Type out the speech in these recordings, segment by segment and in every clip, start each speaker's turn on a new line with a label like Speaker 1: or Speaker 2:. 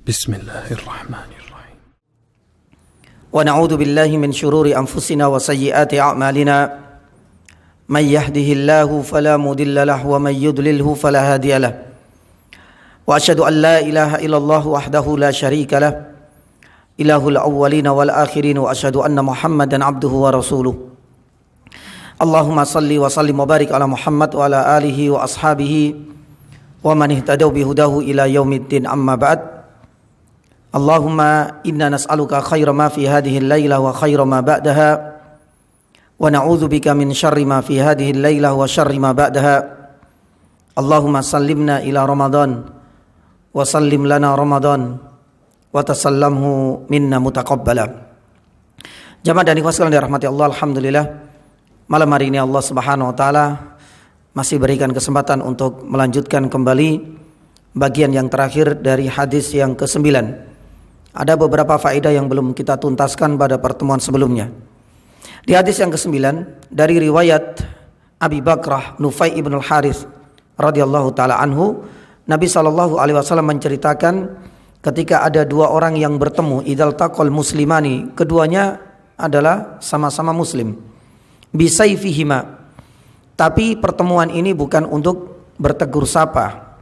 Speaker 1: بسم الله الرحمن الرحيم
Speaker 2: ونعوذ بالله من شرور أنفسنا وسيئات أعمالنا من يهده الله فلا مضل له ومن يضلله فلا هادي له وأشهد أن لا إله إلا الله وحده لا شريك له إله الأولين والآخرين وأشهد أن محمدا عبده ورسوله اللهم صل وسلم وبارك على محمد وعلى آله وأصحابه ومن اهتدوا بهداه إلى يوم الدين أما بعد Allahumma inna nas'aluka khaira ma fi hadhihi al-lailah wa khaira ma ba'daha wa na'udzu bika min syarri ma fi hadhihi al-lailah wa syarri ma ba'daha. Allahumma sallimna ila Ramadan wa sallim lana Ramadan wa tasallamhu minna mutaqabbala. Jamaah dan ikhwan sekalian dirahmati Allah, alhamdulillah malam hari ini Allah Subhanahu wa taala masih berikan kesempatan untuk melanjutkan kembali bagian yang terakhir dari hadis yang ke-9. Ada beberapa faedah yang belum kita tuntaskan pada pertemuan sebelumnya. Di hadis yang ke-9 dari riwayat Abi Bakrah Nufai ibn al-Harith radhiyallahu taala anhu, Nabi SAW menceritakan ketika ada dua orang yang bertemu, idzal taqal muslimani, keduanya adalah sama-sama muslim, bisayfihima, tapi pertemuan ini bukan untuk bertegur sapa,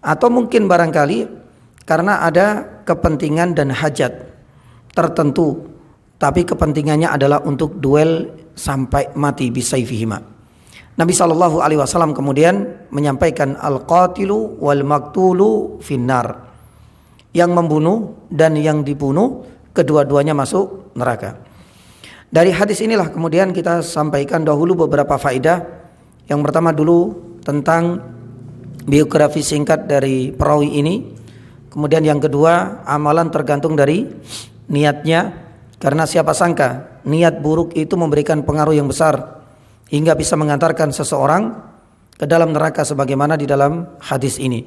Speaker 2: atau mungkin barangkali karena ada kepentingan dan hajat tertentu, tapi kepentingannya adalah untuk duel sampai mati bisayfihima. Nabi SAW kemudian menyampaikan al-qatilu wal maktulu finnar, yang membunuh dan yang dibunuh kedua-duanya masuk neraka. Dari hadis inilah kemudian kita sampaikan dahulu beberapa faedah. Yang pertama dulu tentang biografi singkat dari perawi ini. Kemudian yang kedua, amalan tergantung dari niatnya, karena siapa sangka niat buruk itu memberikan pengaruh yang besar hingga bisa mengantarkan seseorang ke dalam neraka sebagaimana di dalam hadis ini.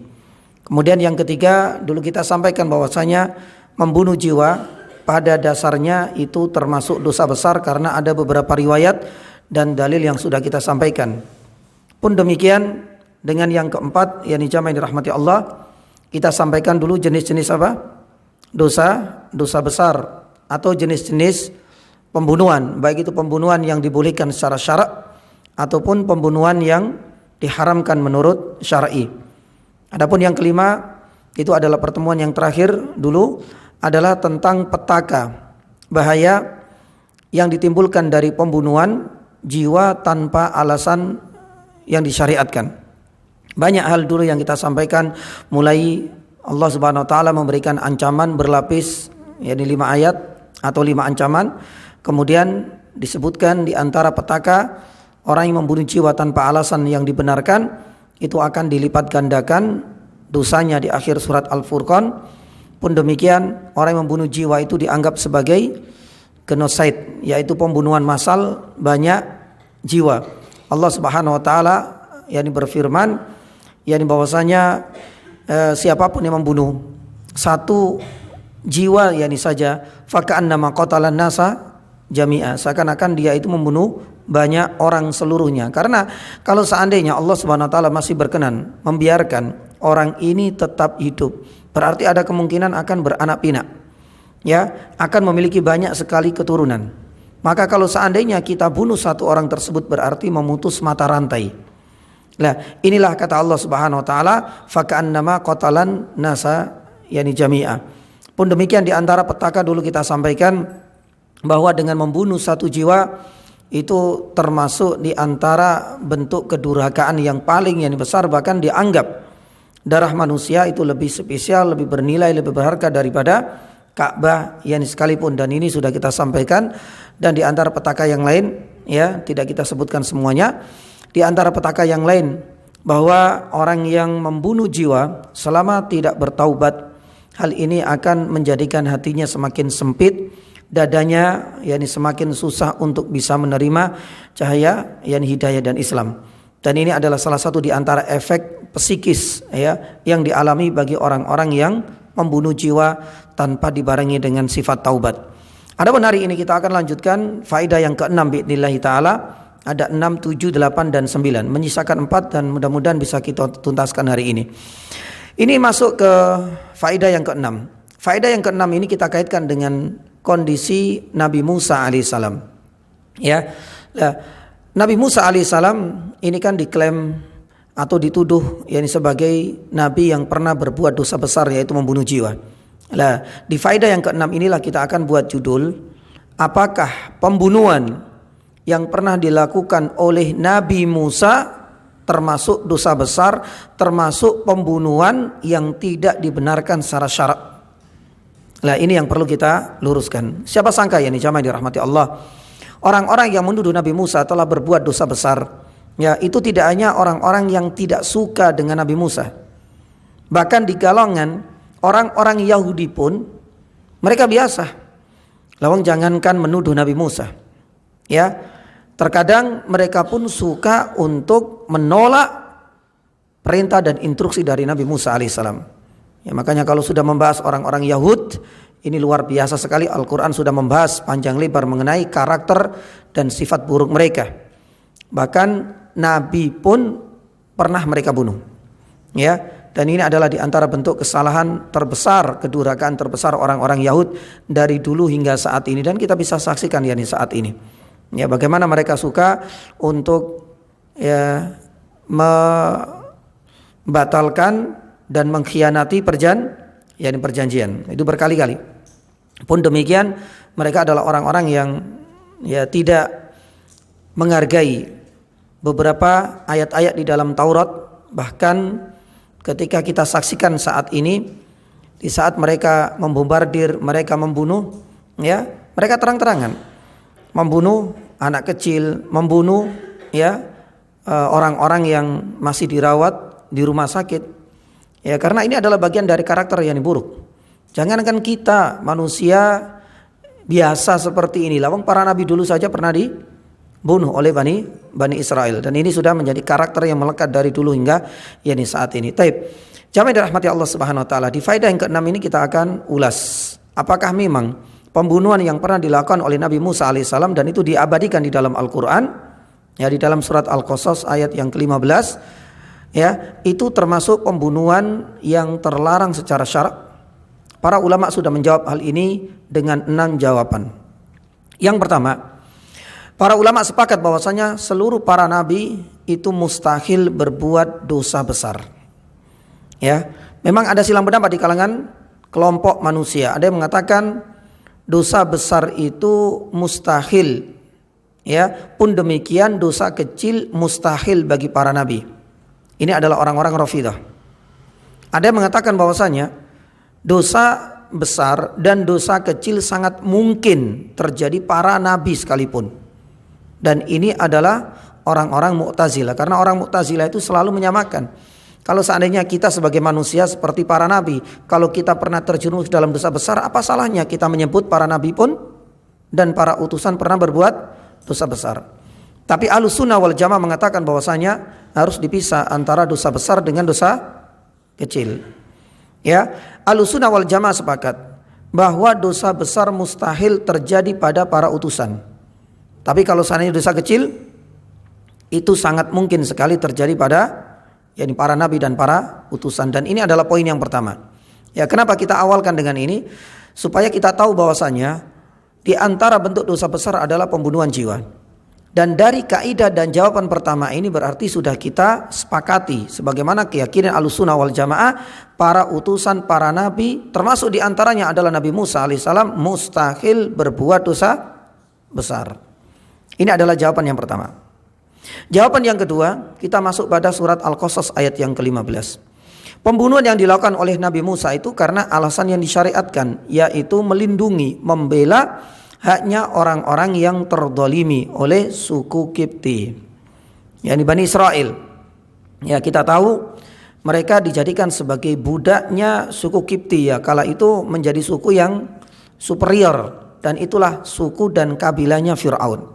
Speaker 2: Kemudian yang ketiga, dulu kita sampaikan bahwasanya membunuh jiwa pada dasarnya itu termasuk dosa besar karena ada beberapa riwayat dan dalil yang sudah kita sampaikan. Pun demikian dengan yang keempat, yakni jamaah yang dirahmati Allah, kita sampaikan dulu jenis-jenis apa? Dosa besar atau jenis-jenis pembunuhan, baik itu pembunuhan yang dibolehkan secara syarak ataupun pembunuhan yang diharamkan menurut syar'i. Adapun yang kelima, itu adalah pertemuan yang terakhir dulu, adalah tentang petaka, bahaya yang ditimbulkan dari pembunuhan jiwa tanpa alasan yang disyariatkan. Banyak hal dulu yang kita sampaikan, mulai Allah Subhanahu wa taala memberikan ancaman berlapis, yakni 5 ayat atau 5 ancaman. Kemudian disebutkan di antara petaka, orang yang membunuh jiwa tanpa alasan yang dibenarkan itu akan dilipat gandakan dosanya di akhir surat Al-Furqan. Pun demikian, orang yang membunuh jiwa itu dianggap sebagai genocide, yaitu pembunuhan massal banyak jiwa. Allah Subhanahu wa taala yakni berfirman, yakni bahwasanya siapapun yang membunuh satu jiwa yakni saja, faka'annama qatalan nasa jami'a, seakan-akan dia itu membunuh banyak orang seluruhnya. Karena kalau seandainya Allah Subhanahu wa taala masih berkenan membiarkan orang ini tetap hidup, berarti ada kemungkinan akan beranak pinak, ya, akan memiliki banyak sekali keturunan. Maka kalau seandainya kita bunuh satu orang tersebut, berarti memutus mata rantai. Nah, inilah kata Allah Subhanahu wa taala, faka'annama qatalan nasa yani jami'a. Pun demikian di antara petaka dulu kita sampaikan bahwa dengan membunuh satu jiwa itu termasuk di antara bentuk kedurhakaan yang paling yang besar, bahkan dianggap darah manusia itu lebih spesial, lebih bernilai, lebih berharga daripada Ka'bah yani sekalipun. Dan ini sudah kita sampaikan. Dan di antara petaka yang lain, ya, tidak kita sebutkan semuanya. Di antara petaka yang lain, bahwa orang yang membunuh jiwa selama tidak bertaubat, hal ini akan menjadikan hatinya semakin sempit, dadanya yakni semakin susah untuk bisa menerima cahaya yakni hidayah dan Islam. Dan ini adalah salah satu di antara efek psikis, ya, yang dialami bagi orang-orang yang membunuh jiwa tanpa dibarengi dengan sifat taubat. Adapun hari ini kita akan lanjutkan faedah yang ke-6 biidznillah taala. Ada 6, 7, 8 dan 9. Menyisakan 4 dan mudah-mudahan bisa kita tuntaskan hari ini. Ini masuk ke faedah yang ke-6. Faedah yang keenam ini kita kaitkan dengan kondisi Nabi Musa alaihissalam. Ya, Nabi Musa alaihissalam ini kan diklaim atau dituduh sebagai nabi yang pernah berbuat dosa besar, yaitu membunuh jiwa. Di faedah yang keenam inilah kita akan buat judul, apakah pembunuhan yang pernah dilakukan oleh Nabi Musa termasuk dosa besar, termasuk pembunuhan yang tidak dibenarkan secara syarak. Ini yang perlu kita luruskan. Siapa sangka jamaah dirahmati Allah, orang-orang yang menuduh Nabi Musa telah berbuat dosa besar, itu tidak hanya orang-orang yang tidak suka dengan Nabi Musa. Bahkan di kalangan orang-orang Yahudi pun mereka biasa. Lawang jangankan menuduh Nabi Musa. Terkadang mereka pun suka untuk menolak perintah dan instruksi dari Nabi Musa alaihissalam. Makanya kalau sudah membahas orang-orang Yahud, ini luar biasa sekali. Al-Quran sudah membahas panjang lebar mengenai karakter dan sifat buruk mereka. Bahkan Nabi pun pernah mereka bunuh. Dan ini adalah di antara bentuk kesalahan terbesar, kedurhakaan terbesar orang-orang Yahud dari dulu hingga saat ini. Dan kita bisa saksikan saat ini. Bagaimana mereka suka untuk membatalkan dan mengkhianati perjanjian. Itu berkali-kali. Pun demikian mereka adalah orang-orang yang tidak menghargai beberapa ayat-ayat di dalam Taurat. Bahkan ketika kita saksikan saat ini, di saat mereka membombardir, mereka membunuh, mereka terang-terangan membunuh anak kecil, membunuh orang-orang yang masih dirawat di rumah sakit. Karena ini adalah bagian dari karakter yang buruk. Jangankan kita manusia biasa seperti ini, lawang para nabi dulu saja pernah dibunuh oleh Bani Israel, dan ini sudah menjadi karakter yang melekat dari dulu hingga saat ini. Taib, jamaah dirahmati Allah Subhanahu wa taala, di faedah yang keenam ini kita akan ulas apakah memang pembunuhan yang pernah dilakukan oleh Nabi Musa alaihissalam dan itu diabadikan di dalam Al-Quran, di dalam surat Al-Qasas ayat yang ke-15, itu termasuk pembunuhan yang terlarang secara syarak. Para ulama sudah menjawab hal ini dengan 6 jawaban. Yang pertama, para ulama sepakat bahwasanya seluruh para nabi itu mustahil berbuat dosa besar. Memang ada silang pendapat di kalangan kelompok manusia. Ada yang mengatakan dosa besar itu mustahil, pun demikian dosa kecil mustahil bagi para nabi. Ini adalah orang-orang Rafidah. Ada yang mengatakan bahwasanya dosa besar dan dosa kecil sangat mungkin terjadi para nabi sekalipun. Dan ini adalah orang-orang Mu'tazilah, karena orang Mu'tazilah itu selalu menyamakan. Kalau seandainya kita sebagai manusia seperti para nabi, kalau kita pernah terjerumus dalam dosa besar, apa salahnya kita menyebut para nabi pun dan para utusan pernah berbuat dosa besar? Tapi Ahlussunnah wal Jamaah mengatakan bahwasanya harus dipisah antara dosa besar dengan dosa kecil. Ahlussunnah wal Jamaah sepakat bahwa dosa besar mustahil terjadi pada para utusan. Tapi kalau seandainya dosa kecil, itu sangat mungkin sekali terjadi pada para nabi dan para utusan. Dan ini adalah poin yang pertama. Kenapa kita awalkan dengan ini? Supaya kita tahu bahwasanya di antara bentuk dosa besar adalah pembunuhan jiwa. Dan dari kaidah dan jawaban pertama ini berarti sudah kita sepakati sebagaimana keyakinan Ahlussunnah wal Jamaah, para utusan para nabi termasuk diantaranya adalah Nabi Musa alaihissalam mustahil berbuat dosa besar. Ini adalah jawaban yang pertama. Jawaban yang kedua, kita masuk pada surat Al-Qasas ayat yang ke-15. Pembunuhan yang dilakukan oleh Nabi Musa itu karena alasan yang disyariatkan, yaitu melindungi, membela haknya orang-orang yang terdolimi oleh suku Kipti, Bani Israel. Kita tahu mereka dijadikan sebagai budaknya suku Kipti, kala itu menjadi suku yang superior, dan itulah suku dan kabilahnya Fir'aun.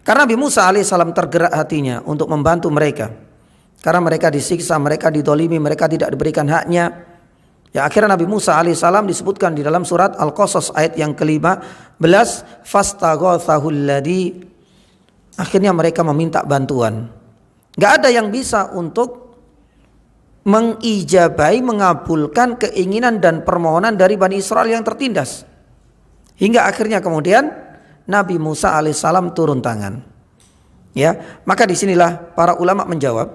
Speaker 2: Karena Nabi Musa alaihissalam tergerak hatinya untuk membantu mereka, karena mereka disiksa, mereka didolimi, mereka tidak diberikan haknya. Akhirnya Nabi Musa alaihissalam disebutkan di dalam surat Al-Qasas ayat yang ke-15, fastaghatsahul ladzi, akhirnya mereka meminta bantuan. Gak ada yang bisa untuk mengijabai, mengabulkan keinginan dan permohonan dari Bani Israel yang tertindas. Hingga akhirnya kemudian Nabi Musa alaihissalam turun tangan. Ya, maka disinilah para ulama menjawab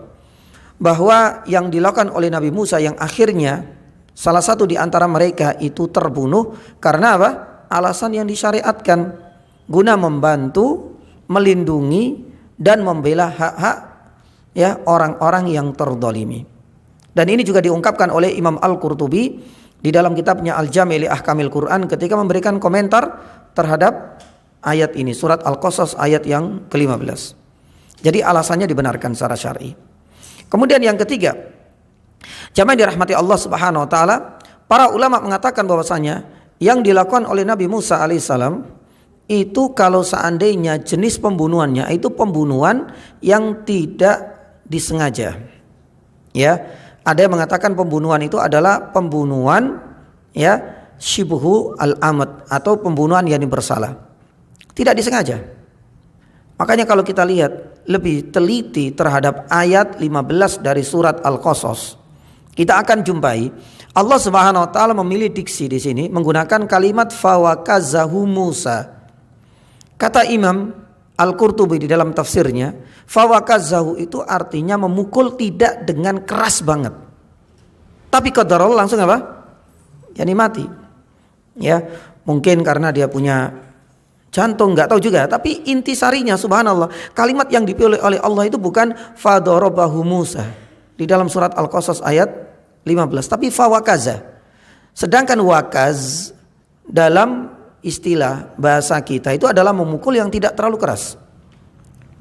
Speaker 2: bahwa yang dilakukan oleh Nabi Musa yang akhirnya salah satu di antara mereka itu terbunuh karena apa? Alasan yang disyariatkan guna membantu, melindungi dan membela hak-hak ya orang-orang yang terdolimi. Dan ini juga diungkapkan oleh Imam Al-Qurtubi di dalam kitabnya Al-Jami' li Ahkamil Quran ketika memberikan komentar terhadap ayat ini, surat Al-Qasas ayat yang ke-15. Jadi alasannya dibenarkan secara syar'i. Kemudian yang ketiga, jamaah dirahmati Allah Subhanahu wa taala, para ulama mengatakan bahwasanya yang dilakukan oleh Nabi Musa alaihissalam itu kalau seandainya jenis pembunuhannya itu pembunuhan yang tidak disengaja. Ya, ada yang mengatakan pembunuhan itu adalah pembunuhan ya syibhu al-amad atau pembunuhan yang bersalah. Tidak disengaja. Makanya kalau kita lihat lebih teliti terhadap ayat 15 dari surat Al-Qasas, kita akan jumpai Allah Subhanahu wa taala memilih diksi di sini menggunakan kalimat fawakazahu Musa. Kata Imam Al-Qurtubi di dalam tafsirnya, fawakazahu itu artinya memukul tidak dengan keras banget. Tapi qadarullah langsung apa? Yani mati. Ya, mungkin karena dia punya jantung, nggak tahu juga. Tapi intisarinya subhanallah, kalimat yang dipilih oleh Allah itu bukan fadarabahu Musa di dalam surat Al-Qasas ayat 15, tapi fawakaza. Sedangkan wakaz dalam istilah bahasa kita itu adalah memukul yang tidak terlalu keras.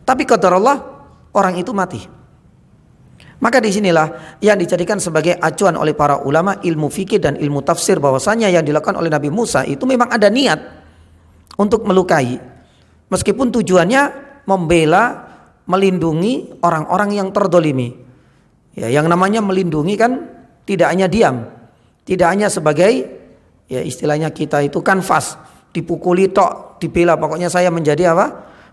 Speaker 2: Tapi qadarullah orang itu mati. Maka disinilah yang dijadikan sebagai acuan oleh para ulama ilmu fikih dan ilmu tafsir bahwasanya yang dilakukan oleh Nabi Musa itu memang ada niat untuk melukai, meskipun tujuannya membela, melindungi orang-orang yang terdolimi. Ya, yang namanya melindungi kan tidak hanya diam, tidak hanya sebagai ya istilahnya kita itu kanvas, dipukuli tok, dibela, pokoknya saya menjadi apa?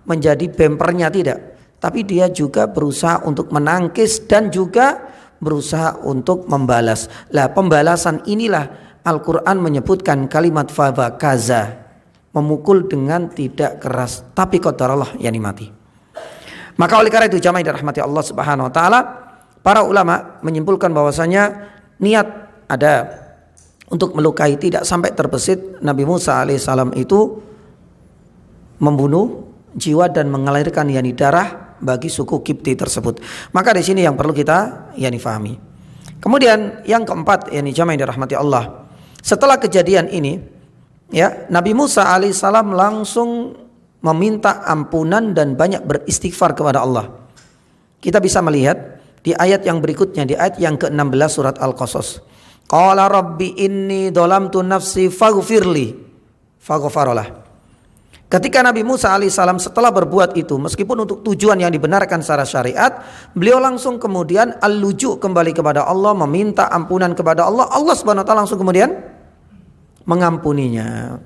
Speaker 2: Menjadi bempernya, tidak. Tapi dia juga berusaha untuk menangkis dan juga berusaha untuk membalas. Lah pembalasan inilah Al-Quran menyebutkan kalimat fawakaza, memukul dengan tidak keras, tapi qadarullah yani mati. Maka oleh karena itu jamaah dirahmati Allah Subhanahu wa taala, para ulama menyimpulkan bahwasanya niat ada untuk melukai, tidak sampai terbesit Nabi Musa alaihissalam itu membunuh jiwa dan mengalirkan yani darah bagi suku Kipti tersebut. Maka di sini yang perlu kita yani fahami. Kemudian yang keempat yani jamaah dirahmati Allah, setelah kejadian ini ya, Nabi Musa alaihissalam langsung meminta ampunan dan banyak beristighfar kepada Allah. Kita bisa melihat di ayat yang berikutnya, di ayat yang ke-16 surat Al-Qasas. Qala rabbi inni dhalamtu nafsi faghfirli faghfaralah. Ketika Nabi Musa alaihissalam setelah berbuat itu, meskipun untuk tujuan yang dibenarkan secara syariat, beliau langsung kemudian al-luju kembali kepada Allah, meminta ampunan kepada Allah. Allah Subhanahu wa taala langsung kemudian mengampuninya.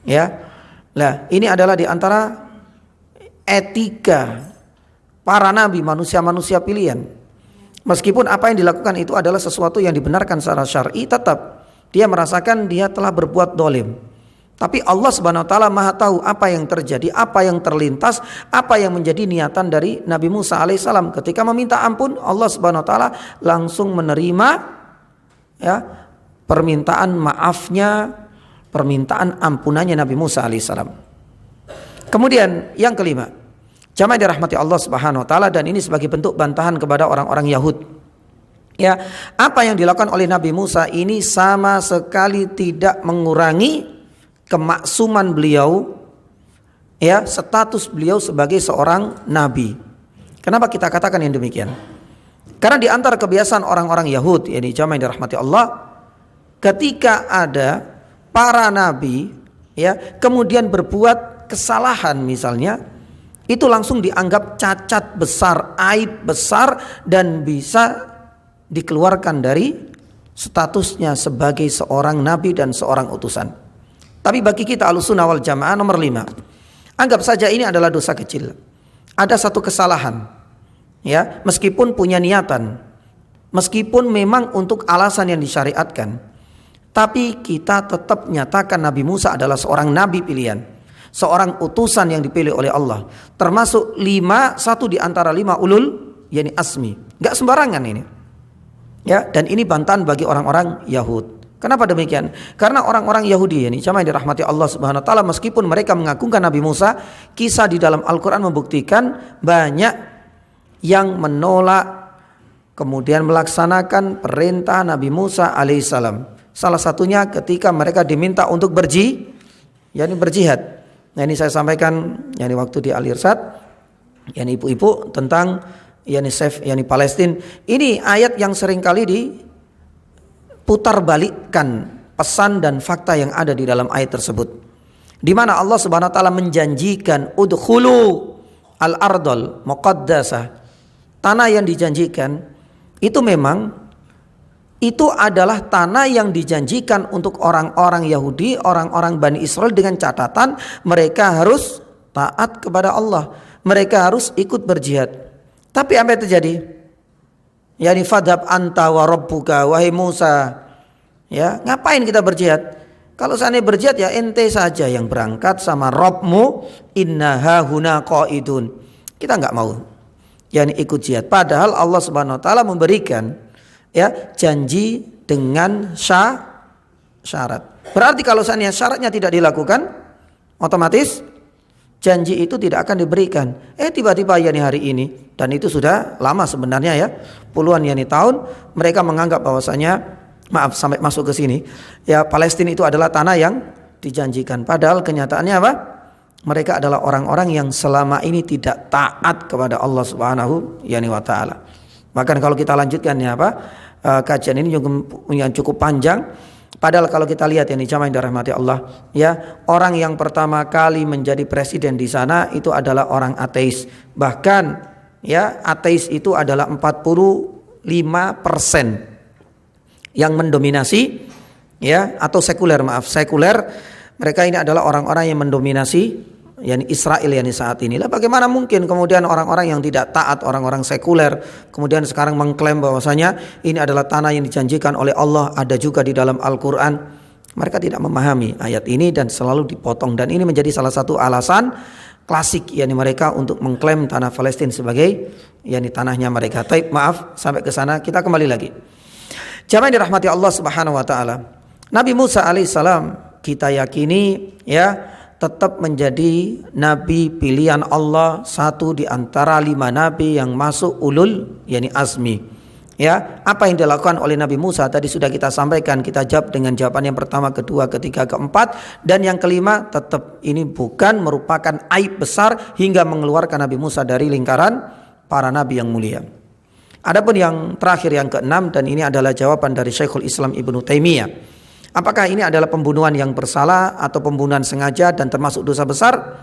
Speaker 2: Ya. Nah, ini adalah di antara etika para nabi, manusia-manusia pilihan. Meskipun apa yang dilakukan itu adalah sesuatu yang dibenarkan secara syar'i, tetap dia merasakan dia telah berbuat dolim. Tapi Allah Subhanahu wa taala Maha tahu apa yang terjadi, apa yang terlintas, apa yang menjadi niatan dari Nabi Musa alaihissalam. Ketika meminta ampun, Allah Subhanahu wa taala langsung menerima ya permintaan maafnya, permintaan ampunannya Nabi Musa alaihissalam. Kemudian yang kelima, jamaah dirahmati Allah Subhanahu wa taala, dan ini sebagai bentuk bantahan kepada orang-orang Yahud. Ya, apa yang dilakukan oleh Nabi Musa ini sama sekali tidak mengurangi kemaksuman beliau, ya, status beliau sebagai seorang nabi. Kenapa kita katakan yang demikian? Karena di antara kebiasaan orang-orang Yahudi, ini jamaah yang dirahmati Allah, ketika ada para nabi, ya, kemudian berbuat kesalahan misalnya, itu langsung dianggap cacat besar, aib besar, dan bisa dikeluarkan dari statusnya sebagai seorang nabi dan seorang utusan. Tapi bagi kita Ahlussunnah wal Jamaah nomor 5, anggap saja ini adalah dosa kecil. Ada satu kesalahan, ya, meskipun punya niatan Meskipun memang untuk alasan yang disyariatkan, tapi kita tetap nyatakan Nabi Musa adalah seorang nabi pilihan, seorang utusan yang dipilih oleh Allah, termasuk satu di antara 5 ulul yani azmi. Enggak sembarangan ini. Ya, dan ini bantahan bagi orang-orang Yahud. Kenapa demikian? Karena orang-orang Yahudi ini jamaah yang dirahmati Allah Subhanahu wa taala, meskipun mereka mengagungkan Nabi Musa, kisah di dalam Al-Qur'an membuktikan banyak yang menolak kemudian melaksanakan perintah Nabi Musa alaihissalam. Salah satunya ketika mereka diminta untuk berjihad. Nah, ini saya sampaikan waktu di Al-Irsyad, ibu-ibu tentang Palestina. Ini ayat yang seringkali diputar balikkan pesan dan fakta yang ada di dalam ayat tersebut. Di mana Allah Subhanahu wa taala menjanjikan udkhulu al-ardal muqaddasah. Tanah yang dijanjikan itu memang itu adalah tanah yang dijanjikan untuk orang-orang Yahudi, orang-orang Bani Israel, dengan catatan mereka harus taat kepada Allah, mereka harus ikut berjihad. Tapi apa yang terjadi? Fadhab anta wa rabbuka, wahai Musa. Ya, ngapain kita berjihad? Kalau seandainya berjihad ya ente saja yang berangkat sama Rabbmu, inna hahuna qaidun. Kita enggak mau ikut jihad. Padahal Allah Subhanahu wa taala memberikan janji dengan syarat. Berarti kalau seandainya syaratnya tidak dilakukan, otomatis janji itu tidak akan diberikan. Tiba-tiba hari ini, dan itu sudah lama sebenarnya ya, puluhan tahun mereka menganggap bahwasanya, maaf sampai masuk ke sini, Palestina itu adalah tanah yang dijanjikan. Padahal kenyataannya apa? Mereka adalah orang-orang yang selama ini tidak taat kepada Allah Subhanahu wa taala. Bahkan kalau kita lanjutkan kajian ini yang cukup panjang. Padahal kalau kita lihat jamaah yang dirahmati Allah, orang yang pertama kali menjadi presiden di sana itu adalah orang ateis. Bahkan ateis itu adalah 45% yang mendominasi atau sekuler. Mereka ini adalah orang-orang yang mendominasi Israel saat ini. Lah bagaimana mungkin kemudian orang-orang yang tidak taat, orang-orang sekuler, kemudian sekarang mengklaim bahwasanya ini adalah tanah yang dijanjikan oleh Allah, ada juga di dalam Al-Qur'an. Mereka tidak memahami ayat ini dan selalu dipotong, dan ini menjadi salah satu alasan klasik mereka untuk mengklaim tanah Palestina sebagai tanahnya mereka. Maaf sampai ke sana, kita kembali lagi. Jamaah yang dirahmati Allah Subhanahu wa taala. Nabi Musa alaihissalam kita yakini tetap menjadi nabi pilihan Allah, satu di antara 5 nabi yang masuk ulul azmi. Apa yang dilakukan oleh Nabi Musa tadi sudah kita sampaikan, kita jawab dengan jawaban yang pertama, kedua, ketiga, keempat, dan yang kelima, tetap ini bukan merupakan aib besar hingga mengeluarkan Nabi Musa dari lingkaran para nabi yang mulia. Adapun yang terakhir, yang keenam, dan ini adalah jawaban dari Syekhul Islam Ibnu Taimiyah. Apakah ini adalah pembunuhan yang bersalah atau pembunuhan sengaja dan termasuk dosa besar?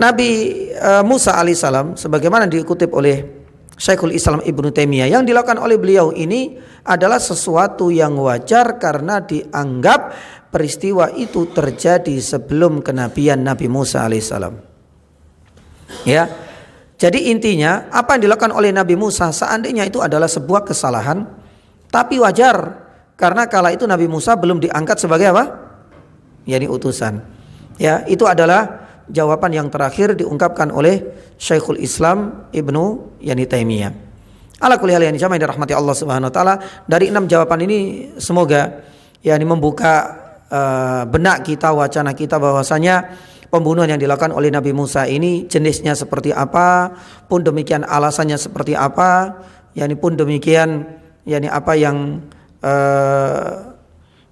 Speaker 2: Nabi Musa alaihissalam, sebagaimana dikutip oleh Syekhul Islam Ibnu Taimiyah, yang dilakukan oleh beliau ini adalah sesuatu yang wajar karena dianggap peristiwa itu terjadi sebelum kenabian Nabi Musa alaihissalam. Jadi intinya apa yang dilakukan oleh Nabi Musa seandainya itu adalah sebuah kesalahan, tapi wajar. Karena kala itu Nabi Musa belum diangkat sebagai apa? Utusan. Itu adalah jawaban yang terakhir diungkapkan oleh Syekhul Islam Ibnu Taimiyah. Ala kulli hal jamaah yang dirahmati Allah Subhanahu wa taala, dari 6 jawaban ini semoga membuka benak kita, wacana kita bahwasanya pembunuhan yang dilakukan oleh Nabi Musa ini jenisnya seperti apa, pun demikian alasannya seperti apa, pun demikian apa yang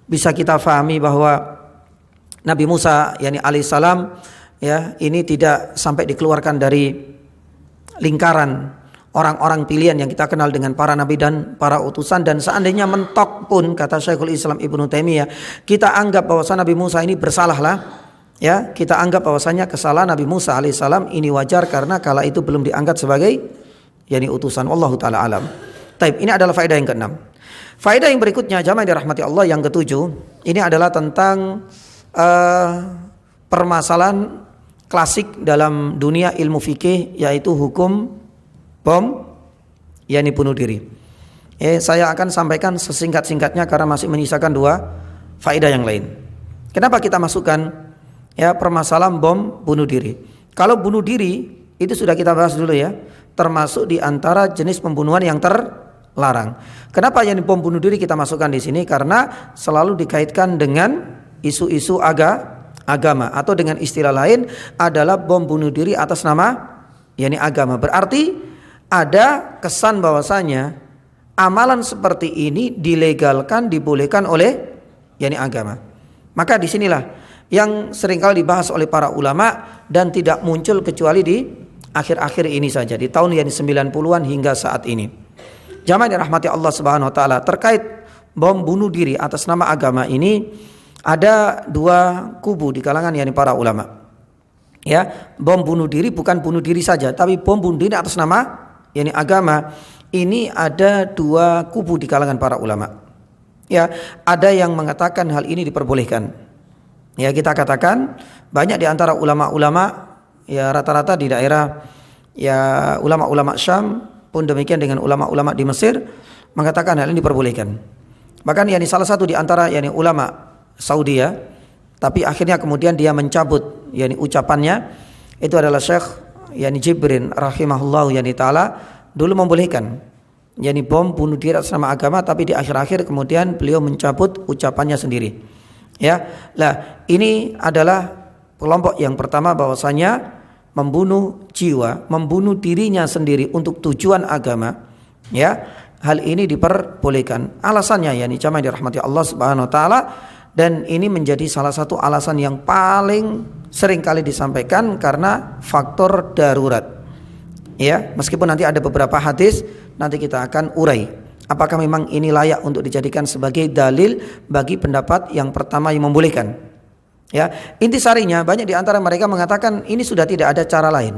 Speaker 2: bisa kita fahami bahwa Nabi Musa alaihissalam ini tidak sampai dikeluarkan dari lingkaran orang-orang pilihan yang kita kenal dengan para nabi dan para utusan. Dan seandainya mentok pun, kata Syekhul Islam Ibnu Taimiyah, kita anggap bahwasanya Nabi Musa ini bersalah lah. Kita anggap bahwasanya kesalahan Nabi Musa alaihissalam ini wajar karena kala itu belum diangkat sebagai utusan. Wallahu taala alam. Ini adalah faedah yang keenam. Faedah yang berikutnya jamaah yang dirahmati Allah, yang ketujuh, ini adalah tentang permasalahan klasik dalam dunia ilmu fikih, yaitu hukum bom bunuh diri. Saya akan sampaikan sesingkat-singkatnya karena masih menyisakan 2 faedah yang lain. Kenapa kita masukkan permasalahan bom bunuh diri? Kalau bunuh diri itu sudah kita bahas dulu ya, termasuk di antara jenis pembunuhan yang terlarang. Kenapa yang bom bunuh diri kita masukkan di sini? Karena selalu dikaitkan dengan isu-isu agama, atau dengan istilah lain adalah bom bunuh diri atas nama agama. Berarti ada kesan bahwasanya amalan seperti ini dilegalkan, dibolehkan oleh agama. Maka disinilah yang seringkali dibahas oleh para ulama dan tidak muncul kecuali di akhir-akhir ini saja, di tahun 90-an hingga saat ini. Jamaah yang dirahmati Allah Subhanahu wa taala, terkait bom bunuh diri atas nama agama ini ada 2 kubu di kalangan para ulama. Bom bunuh diri bukan bunuh diri saja, tapi bom bunuh diri atas nama agama. Ini ada 2 kubu di kalangan para ulama. Ada yang mengatakan hal ini diperbolehkan. Kita katakan banyak di antara ulama-ulama rata-rata di daerah ulama-ulama Syam pun demikian dengan ulama-ulama di Mesir mengatakan hal ini diperbolehkan. Bahkan salah satu di antara ulama Saudi tapi akhirnya kemudian dia mencabut ucapannya, itu adalah Syekh Jibrin rahimahullah taala, dulu membolehkan bom bunuh diri atas nama agama, tapi di akhir-akhir kemudian beliau mencabut ucapannya sendiri. Ini adalah kelompok yang pertama, bahwasanya membunuh jiwa, membunuh dirinya sendiri untuk tujuan agama, hal ini diperbolehkan. Alasannya jamaah dirahmati Allah Subhanahu wa taala, dan ini menjadi salah satu alasan yang paling sering kali disampaikan karena faktor darurat. Meskipun nanti ada beberapa hadis nanti kita akan urai apakah memang ini layak untuk dijadikan sebagai dalil bagi pendapat yang pertama yang membolehkan. Intisarinya banyak di antara mereka mengatakan ini sudah tidak ada cara lain.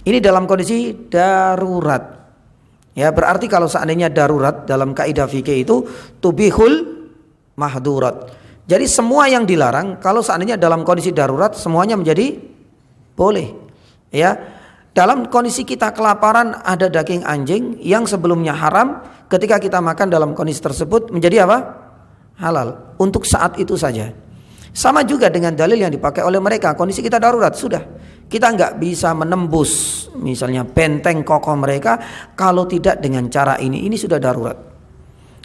Speaker 2: Ini dalam kondisi darurat. Berarti kalau seandainya darurat dalam kaidah fikih itu tubihul mahdurat. Jadi semua yang dilarang kalau seandainya dalam kondisi darurat semuanya menjadi boleh. Dalam kondisi kita kelaparan, ada daging anjing yang sebelumnya haram, ketika kita makan dalam kondisi tersebut menjadi apa? Halal untuk saat itu saja. Sama juga dengan dalil yang dipakai oleh mereka, kondisi kita darurat, sudah kita nggak bisa menembus misalnya benteng kokoh mereka kalau tidak dengan cara ini sudah darurat.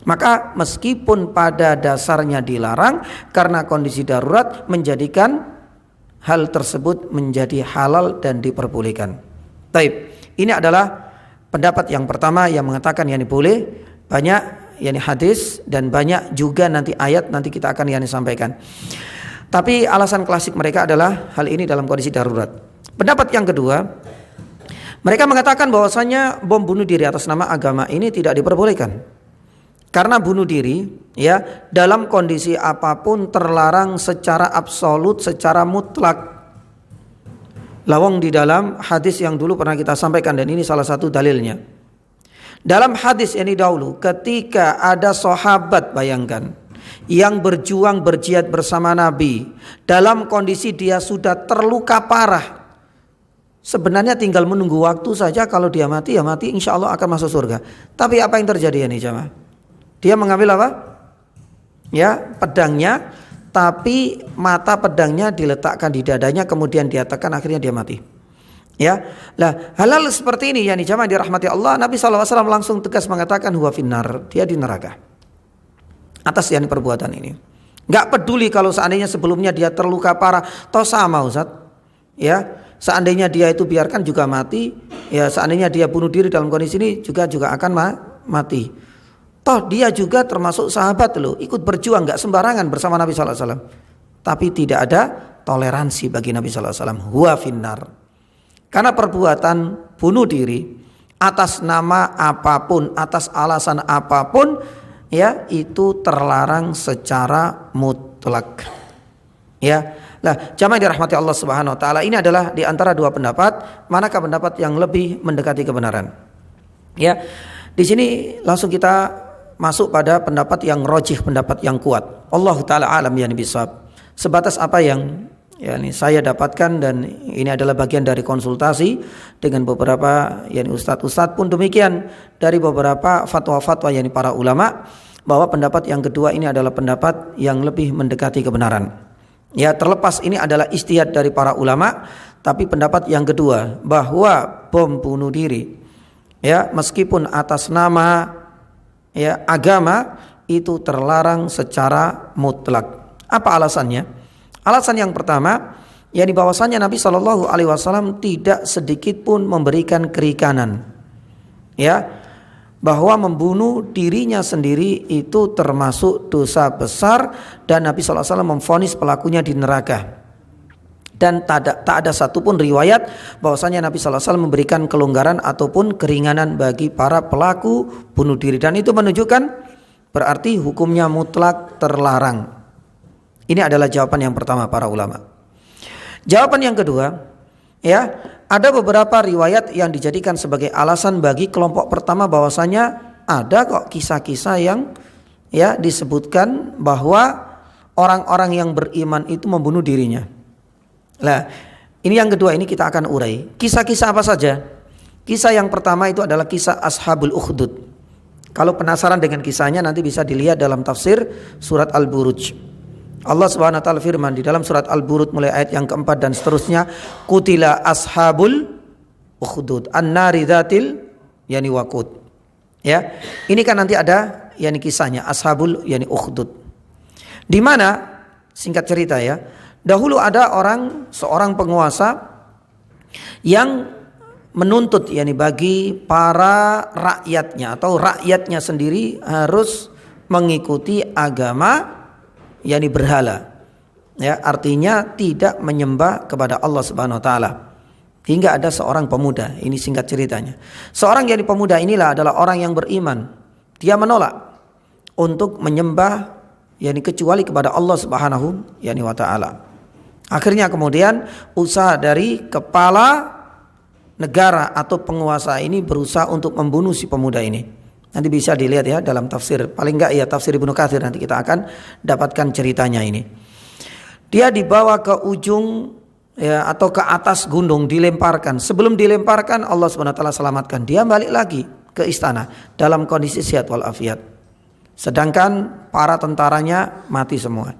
Speaker 2: Maka meskipun pada dasarnya dilarang, karena kondisi darurat menjadikan hal tersebut menjadi halal dan diperbolehkan. Taib, ini adalah pendapat yang pertama yang mengatakan boleh. Banyak hadis dan banyak juga nanti ayat, nanti kita akan sampaikan. Tapi alasan klasik mereka adalah hal ini dalam kondisi darurat. Pendapat yang kedua, mereka mengatakan bahwasanya bom bunuh diri atas nama agama ini tidak diperbolehkan. Karena bunuh diri dalam kondisi apapun terlarang secara absolut, secara mutlak. Lawang di dalam hadis yang dulu pernah kita sampaikan, dan ini salah satu dalilnya. Dalam hadis ini dahulu, ketika ada sahabat, bayangkan, yang berjuang berjihad bersama Nabi, dalam kondisi dia sudah terluka parah, sebenarnya tinggal menunggu waktu saja, kalau dia mati ya mati, insya Allah akan masuk surga. Tapi apa yang terjadi jamaah? Dia mengambil apa? Pedangnya, tapi mata pedangnya diletakkan di dadanya, kemudian dia tekan, akhirnya dia mati. Hal-hal seperti ini jamaah dirahmati Allah, Nabi SAW langsung tegas mengatakan huwa finnar, dia di neraka atas perbuatan ini. Gak peduli kalau seandainya sebelumnya dia terluka parah, toh sama Ustaz. Seandainya dia itu biarkan juga mati, seandainya dia bunuh diri dalam kondisi ini juga akan mati. Toh dia juga termasuk sahabat loh, ikut berjuang, gak sembarangan bersama Nabi SAW. Tapi tidak ada toleransi bagi Nabi SAW. Huwa finnar. Karena perbuatan bunuh diri atas nama apapun, atas alasan apapun, itu terlarang secara mutlak. Jamaah dirahmati Allah Subhanahu wa taala, ini adalah di antara 2 pendapat, manakah pendapat yang lebih mendekati kebenaran? Di sini langsung kita masuk pada pendapat yang rajih, pendapat yang kuat. Allah taala alam bisawab. Sebatas apa yang Ya, ini saya dapatkan dan ini adalah bagian dari konsultasi dengan beberapa ustadz-ustadz pun demikian dari beberapa fatwa-fatwa para ulama, bahwa pendapat yang kedua ini adalah pendapat yang lebih mendekati kebenaran. Ya, terlepas ini adalah ijtihad dari para ulama, tapi pendapat yang kedua bahwa bom bunuh diri ya meskipun atas nama ya agama itu terlarang secara mutlak. Apa alasannya? Alasan yang pertama, bahwasanya Nabi Shallallahu Alaihi Wasallam tidak sedikit pun memberikan kerikanan, ya, bahwa membunuh dirinya sendiri itu termasuk dosa besar dan Nabi Shallallahu Alaihi Wasallam memvonis pelakunya di neraka. Dan tak ada satupun riwayat bahwasanya Nabi Shallallahu Alaihi Wasallam memberikan kelonggaran ataupun keringanan bagi para pelaku bunuh diri, dan itu menunjukkan berarti hukumnya mutlak terlarang. Ini adalah jawaban yang pertama para ulama. Jawaban yang kedua, ya, ada beberapa riwayat yang dijadikan sebagai alasan bagi kelompok pertama bahwasanya ada kok kisah-kisah yang ya disebutkan bahwa orang-orang yang beriman itu membunuh dirinya. Nah, ini yang kedua, ini kita akan urai. Kisah-kisah apa saja? Kisah yang pertama itu adalah kisah Ashabul Ukhdud. Kalau penasaran dengan kisahnya nanti bisa dilihat dalam tafsir surat Al-Buruj. Allah Subhanahu wa taala firman di dalam surat Al-Buruj mulai ayat yang keempat dan seterusnya, qutila ashabul ukhdud an-nari dzatil waqud. Ya, ini kan nanti ada kisahnya ashabul ukhdud. Di mana singkat cerita ya, dahulu ada seorang penguasa yang menuntut bagi para rakyatnya atau rakyatnya sendiri harus mengikuti agama berhala, ya, artinya tidak menyembah kepada Allah Subhanahu wa taala. Hingga ada seorang pemuda, ini singkat ceritanya. Seorang pemuda inilah adalah orang yang beriman. Dia menolak untuk menyembah kecuali kepada Allah Subhanahu wa taala. Akhirnya kemudian usaha dari kepala negara atau penguasa ini berusaha untuk membunuh si pemuda ini. Nanti bisa dilihat ya dalam tafsir, paling enggak ya tafsir Ibnu Katsir, nanti kita akan dapatkan ceritanya ini. Dia dibawa ke ujung ya atau ke atas gunung, dilemparkan. Sebelum dilemparkan Allah Subhanahu wa taala selamatkan. Dia balik lagi ke istana dalam kondisi sehat walafiat. Sedangkan para tentaranya mati semua.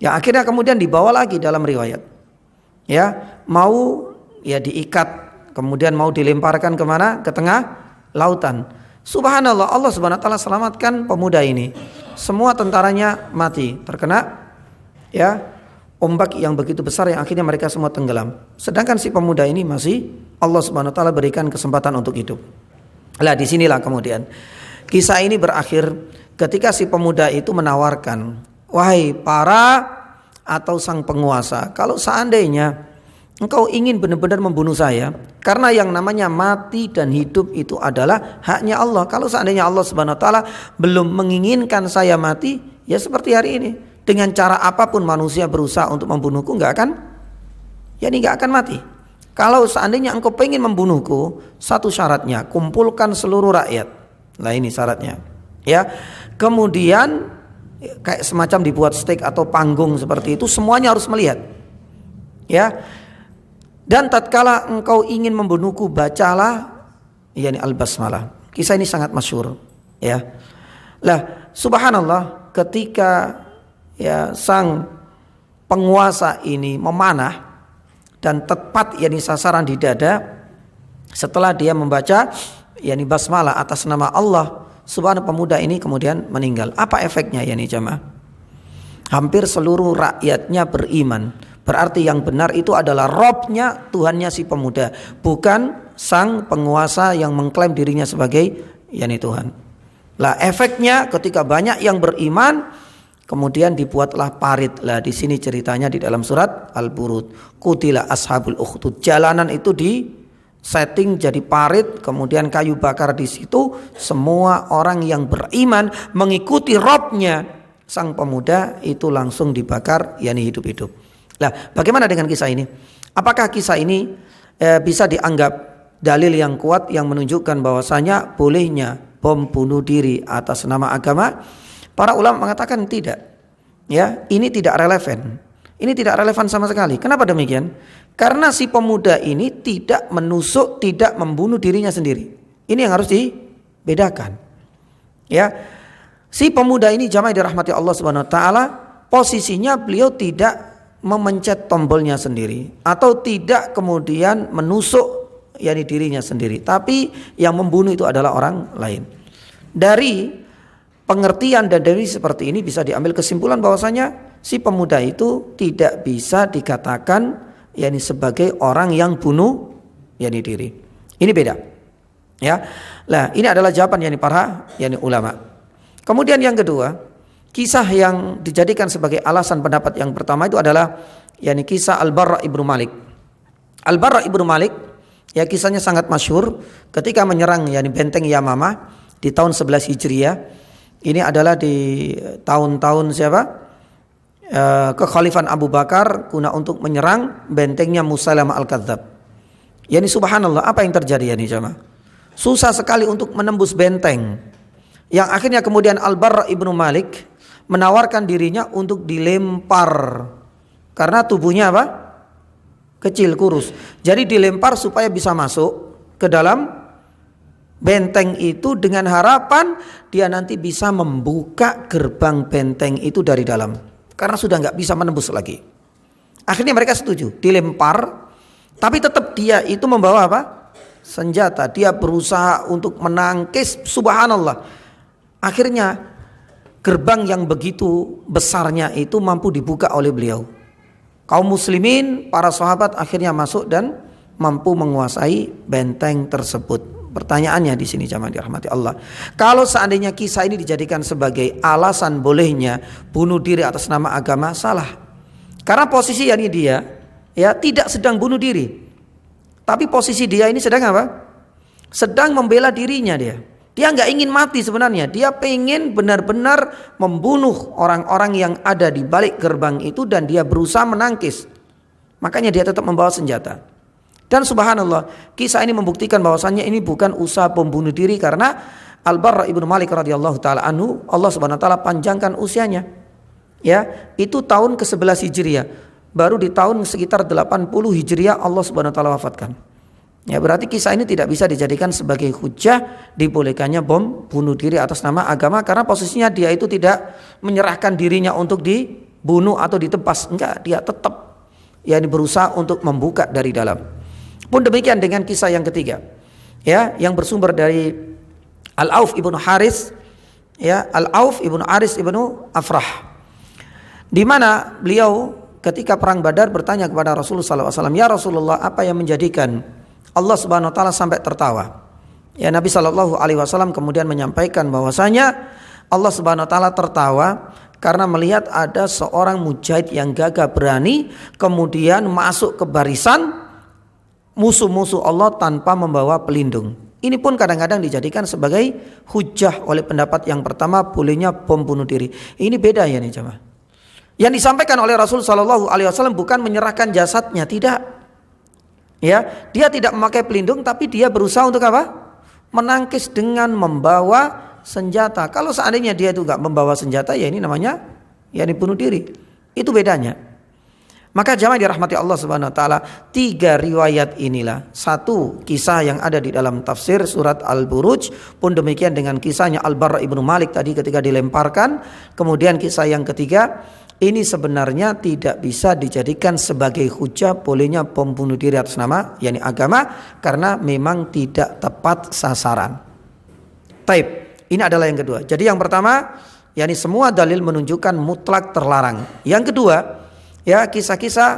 Speaker 2: Ya, akhirnya kemudian dibawa lagi dalam riwayat. Ya, mau diikat, kemudian mau dilemparkan kemana? Ke tengah lautan. Subhanallah, Allah Subhanahu wa taala selamatkan pemuda ini. Semua tentaranya mati, terkena ombak yang begitu besar yang akhirnya mereka semua tenggelam. Sedangkan si pemuda ini masih Allah Subhanahu wa taala berikan kesempatan untuk hidup. Lah disinilah kemudian kisah ini berakhir ketika si pemuda itu menawarkan, wahai para atau sang penguasa, kalau seandainya engkau ingin benar-benar membunuh saya, karena yang namanya mati dan hidup itu adalah haknya Allah. Kalau seandainya Allah Subhanahu wa taala belum menginginkan saya mati, ya seperti hari ini, dengan cara apapun manusia berusaha untuk membunuhku nggak akan mati. Kalau seandainya engkau pengen membunuhku, satu syaratnya, kumpulkan seluruh rakyat. Nah ini syaratnya. Ya. Kemudian kayak semacam dibuat stage atau panggung seperti itu, semuanya harus melihat. Ya. Dan tatkala engkau ingin membunuhku, bacalah al-basmalah. Kisah ini sangat masyhur, ya. Lah, subhanallah, ketika sang penguasa ini memanah dan tepat sasaran di dada, setelah dia membaca basmalah atas nama Allah Subhanahu, pemuda ini kemudian meninggal. Apa efeknya jamaah? Hampir seluruh rakyatnya beriman. Berarti yang benar itu adalah Robnya, Tuhannya si pemuda, bukan sang penguasa yang mengklaim dirinya sebagai Tuhan. Lah efeknya ketika banyak yang beriman, kemudian dibuatlah parit. Lah di sini ceritanya di dalam surat Al-Buruj. Qutila ashabul ukhdud. Jalanan itu di setting jadi parit, kemudian kayu bakar di situ. Semua orang yang beriman mengikuti Robnya sang pemuda itu langsung dibakar, hidup-hidup. Nah, bagaimana dengan kisah ini? Apakah kisah ini bisa dianggap dalil yang kuat yang menunjukkan bahwasanya bolehnya bom bunuh diri atas nama agama? Para ulama mengatakan tidak. Ya, ini tidak relevan. Ini tidak relevan sama sekali. Kenapa demikian? Karena si pemuda ini tidak menusuk, tidak membunuh dirinya sendiri. Ini yang harus dibedakan. Ya. Si pemuda ini jamaah dirahmati Allah Subhanahu wa taala, posisinya beliau tidak memencet tombolnya sendiri atau tidak kemudian menusuk dirinya sendiri, tapi yang membunuh itu adalah orang lain. Dari pengertian dan dari seperti ini bisa diambil kesimpulan bahwasanya si pemuda itu tidak bisa dikatakan sebagai orang yang bunuh diri. Ini beda. Ya. Nah, ini adalah jawaban para ulama. Kemudian yang kedua, kisah yang dijadikan sebagai alasan pendapat yang pertama itu adalah kisah Al-Barra ibnu Malik. Al-Barra ibnu Malik kisahnya sangat masyhur ketika menyerang benteng Yamamah di tahun 11 Hijriah. Ini adalah di tahun-tahun kekhalifahan Abu Bakar guna untuk menyerang bentengnya Musailamah Al-Kadzdzab. Subhanallah, apa yang terjadi jemaah? Susah sekali untuk menembus benteng. Yang akhirnya kemudian Al-Barra ibnu Malik menawarkan dirinya untuk dilempar karena tubuhnya kecil, kurus. Jadi dilempar supaya bisa masuk ke dalam benteng itu dengan harapan dia nanti bisa membuka gerbang benteng itu dari dalam. Karena sudah nggak bisa menembus lagi. Akhirnya mereka setuju, dilempar, tapi tetap dia itu membawa senjata. Dia berusaha untuk menangkis, subhanallah. Akhirnya gerbang yang begitu besarnya itu mampu dibuka oleh beliau. Kaum muslimin, para sahabat akhirnya masuk dan mampu menguasai benteng tersebut. Pertanyaannya di sini jamaah dirahmati Allah. Kalau seandainya kisah ini dijadikan sebagai alasan bolehnya bunuh diri atas nama agama, salah. Karena posisi dia tidak sedang bunuh diri. Tapi posisi dia ini sedang sedang membela dirinya dia. Dia nggak ingin mati sebenarnya. Dia pengen benar-benar membunuh orang-orang yang ada di balik gerbang itu dan dia berusaha menangkis. Makanya dia tetap membawa senjata. Dan subhanallah, kisah ini membuktikan bahwasannya ini bukan usaha pembunuh diri karena Al-Barra ibnu Malik radhiyallahu taala anhu, Allah Subhanahu wa taala panjangkan usianya. Ya, itu tahun ke-11 Hijriah. Baru di tahun sekitar 80 Hijriah Allah Subhanahu wa taala wafatkan. Ya, berarti kisah ini tidak bisa dijadikan sebagai hujah dibolehkannya bom bunuh diri atas nama agama karena posisinya dia itu tidak menyerahkan dirinya untuk dibunuh atau ditebas. Enggak, dia tetap berusaha untuk membuka dari dalam. Pun demikian dengan kisah yang ketiga. Ya, yang bersumber dari Al-Auf ibnu Haris, Al-Auf ibnu Haris ibnu Afrah. Di mana beliau ketika perang Badar bertanya kepada Rasulullah SAW, "Ya Rasulullah, apa yang menjadikan Allah Subhanahu wa taala sampai tertawa?" Ya, Nabi sallallahu alaihi wasallam kemudian menyampaikan bahwasanya Allah Subhanahu wa taala tertawa karena melihat ada seorang mujahid yang gagah berani kemudian masuk ke barisan musuh-musuh Allah tanpa membawa pelindung. Ini pun kadang-kadang dijadikan sebagai hujah oleh pendapat yang pertama bolehnya bom bunuh diri. Ini beda nih jemaah. Yang disampaikan oleh Rasul sallallahu alaihi wasallam bukan menyerahkan jasadnya, tidak. Ya, dia tidak memakai pelindung tapi dia berusaha untuk menangkis dengan membawa senjata. Kalau seandainya dia itu enggak membawa senjata, ya ini namanya bunuh diri. Itu bedanya. Maka jamaah dirahmati Allah Subhanahu wa taala, 3 riwayat inilah, satu kisah yang ada di dalam tafsir surat Al-Buruj, pun demikian dengan kisahnya Al-Barra ibnu Malik tadi ketika dilemparkan, kemudian kisah yang ketiga ini sebenarnya tidak bisa dijadikan sebagai hujah bolehnya bom bunuh diri atas nama agama karena memang tidak tepat sasaran. Taib. Ini adalah yang kedua. Jadi yang pertama, semua dalil menunjukkan mutlak terlarang. Yang kedua, kisah-kisah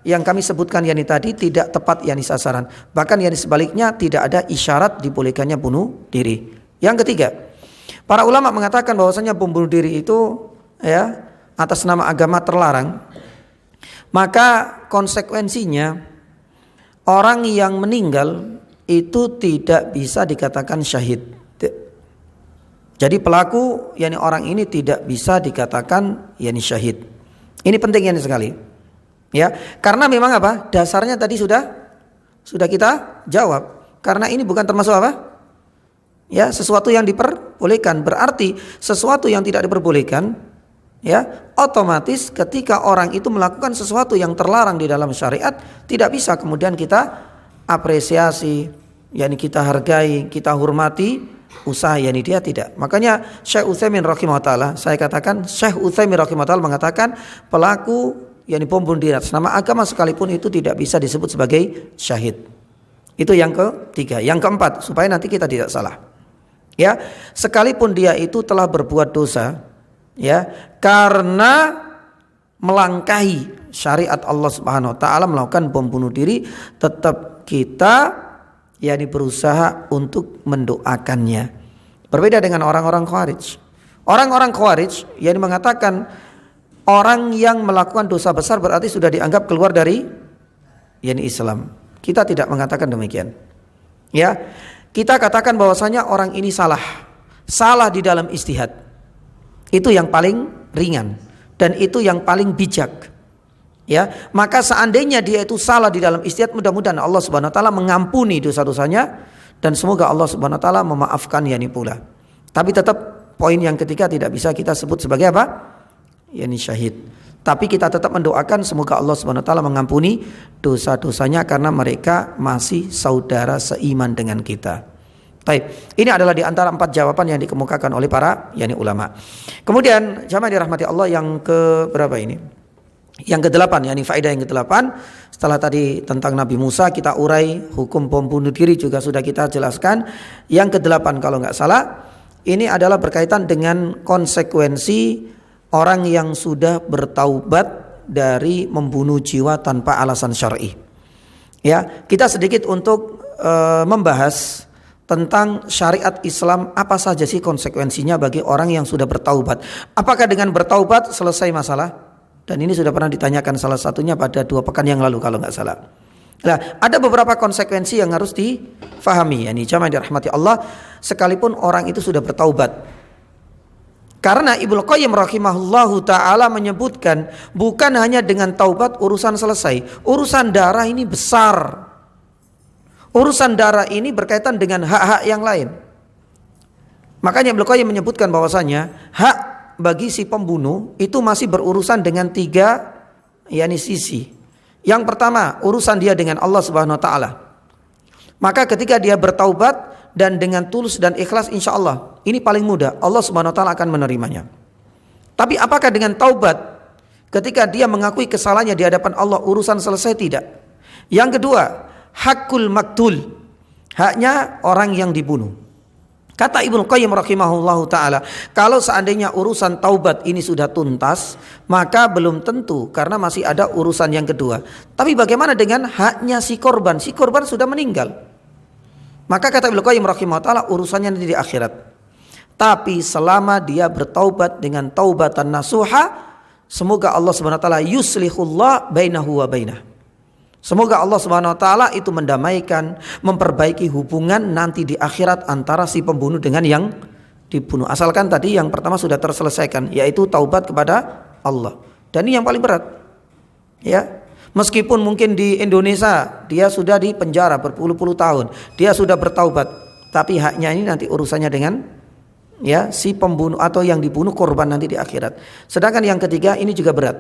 Speaker 2: yang kami sebutkan tadi tidak tepat sasaran. Bahkan sebaliknya tidak ada isyarat dibolehkannya bunuh diri. Yang ketiga, para ulama mengatakan bahwasanya bom bunuh diri itu atas nama agama terlarang, maka konsekuensinya orang yang meninggal itu tidak bisa dikatakan syahid. Jadi pelaku orang ini tidak bisa dikatakan syahid. Ini penting sekali. Ya, karena memang dasarnya tadi sudah kita jawab. Karena ini bukan termasuk sesuatu yang diperbolehkan. Berarti sesuatu yang tidak diperbolehkan ya, otomatis ketika orang itu melakukan sesuatu yang terlarang di dalam syariat, tidak bisa kemudian kita apresiasi, yakni kita hargai, kita hormati usaha yakni dia tidak. Makanya Syekh Utsaimin rahimahullah, saya katakan Syekh Utsaimin rahimahullah mengatakan pelaku yakni bom bunuh diri atas nama agama sekalipun itu tidak bisa disebut sebagai syahid. Itu yang ketiga. Yang keempat, supaya nanti kita tidak salah. Ya, sekalipun dia itu telah berbuat dosa, ya, karena melangkahi syariat Allah Subhanahu wa taala, melakukan bom bunuh diri, tetap kita yakni berusaha untuk mendoakannya. Berbeda dengan orang-orang Khawarij. Orang-orang Khawarij yakni mengatakan orang yang melakukan dosa besar berarti sudah dianggap keluar dari yakni Islam. Kita tidak mengatakan demikian. Ya, kita katakan bahwasanya orang ini salah di dalam ijtihad. Itu yang paling ringan dan itu yang paling bijak. Ya, maka seandainya dia itu salah di dalam ijtihad, mudah-mudahan Allah Subhanahu wa taala mengampuni dosa-dosanya dan semoga Allah Subhanahu wa taala memaafkan yani pula. Tapi tetap poin yang ketiga tidak bisa kita sebut sebagai apa? Yani syahid. Tapi kita tetap mendoakan semoga Allah Subhanahu wa taala mengampuni dosa-dosanya karena mereka masih saudara seiman dengan kita. Baik, ini adalah di antara 4 jawaban yang dikemukakan oleh para yakni ulama. Kemudian jamaah dirahmati Allah, yang ke berapa ini? Yang ke-8, yakni faedah yang ke-8. Setelah tadi tentang Nabi Musa kita urai, hukum bom bunuh diri juga sudah kita jelaskan. Yang ke-8 kalau nggak salah, ini adalah berkaitan dengan konsekuensi orang yang sudah bertaubat dari membunuh jiwa tanpa alasan syar'i. Ya, kita sedikit untuk membahas tentang syariat Islam, apa saja sih konsekuensinya bagi orang yang sudah bertaubat. Apakah dengan bertaubat selesai masalah? Dan ini sudah pernah ditanyakan salah satunya pada 2 pekan yang lalu kalau nggak salah. Nah, ada beberapa konsekuensi yang harus difahami. Yani jamaah dirahmati Allah, sekalipun orang itu sudah bertaubat. Karena Ibnu Qayyim rahimahullahu ta'ala menyebutkan bukan hanya dengan taubat urusan selesai. Urusan darah ini besar. Urusan darah ini berkaitan dengan hak-hak yang lain. Makanya Ibnu Qayyim menyebutkan bahwasanya hak bagi si pembunuh itu masih berurusan dengan 3 yakni sisi. Yang pertama, urusan dia dengan Allah Subhanahu wa taala. Maka ketika dia bertaubat dan dengan tulus dan ikhlas, insya Allah ini paling mudah, Allah Subhanahu wa taala akan menerimanya. Tapi apakah dengan taubat ketika dia mengakui kesalahannya di hadapan Allah urusan selesai? Tidak. Yang kedua, hakul maktul, haknya orang yang dibunuh. Kata Ibnu Qayyim rahimahullahu taala, kalau seandainya urusan taubat ini sudah tuntas, maka belum tentu, karena masih ada urusan yang kedua. Tapi bagaimana dengan haknya si korban? Si korban sudah meninggal. Maka kata Ibnu Qayyim rahimahullah ta'ala, urusannya nanti di akhirat. Tapi selama dia bertaubat dengan taubatan nasuha, semoga Allah Subhanahu wa taala yuslihullah bainahu wa bainah. Semoga Allah Subhanahu wa taala itu mendamaikan, memperbaiki hubungan nanti di akhirat antara si pembunuh dengan yang dibunuh. Asalkan tadi yang pertama sudah terselesaikan, yaitu taubat kepada Allah. Dan ini yang paling berat. Ya. Meskipun mungkin di Indonesia dia sudah di penjara berpuluh-puluh tahun, dia sudah bertaubat, tapi haknya ini nanti urusannya dengan ya si pembunuh atau yang dibunuh, korban nanti di akhirat. Sedangkan yang ketiga ini juga berat.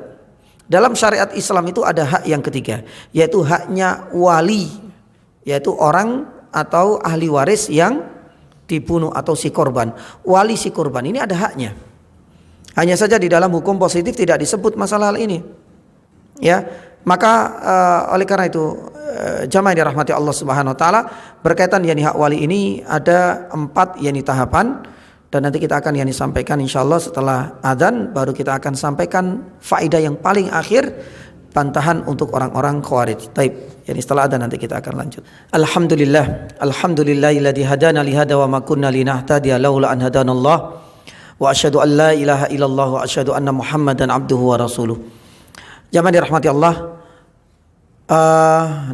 Speaker 2: Dalam syariat Islam itu ada hak yang ketiga, yaitu haknya wali, yaitu orang atau ahli waris yang dibunuh atau si korban. Wali si korban ini ada haknya. Hanya saja di dalam hukum positif tidak disebut masalah hal ini. Ya. Maka oleh karena itu jamaah yang dirahmati Allah Subhanahu wa taala, berkaitan yani hak wali ini ada 4 yani tahapan, dan nanti kita akan yani sampaikan insyaallah setelah adzan, baru kita akan sampaikan faedah yang paling akhir, bantahan untuk orang-orang Khawarij. Taib, yani setelah adzan nanti kita akan lanjut. Alhamdulillahilladzi hadana li hada wa ma kunna linahtadiya laula an hadanallah, wa asyhadu an la ilaha illallah wa asyhadu anna Muhammadan abduhu wa rasuluh. Jamaah dirahmati Allah,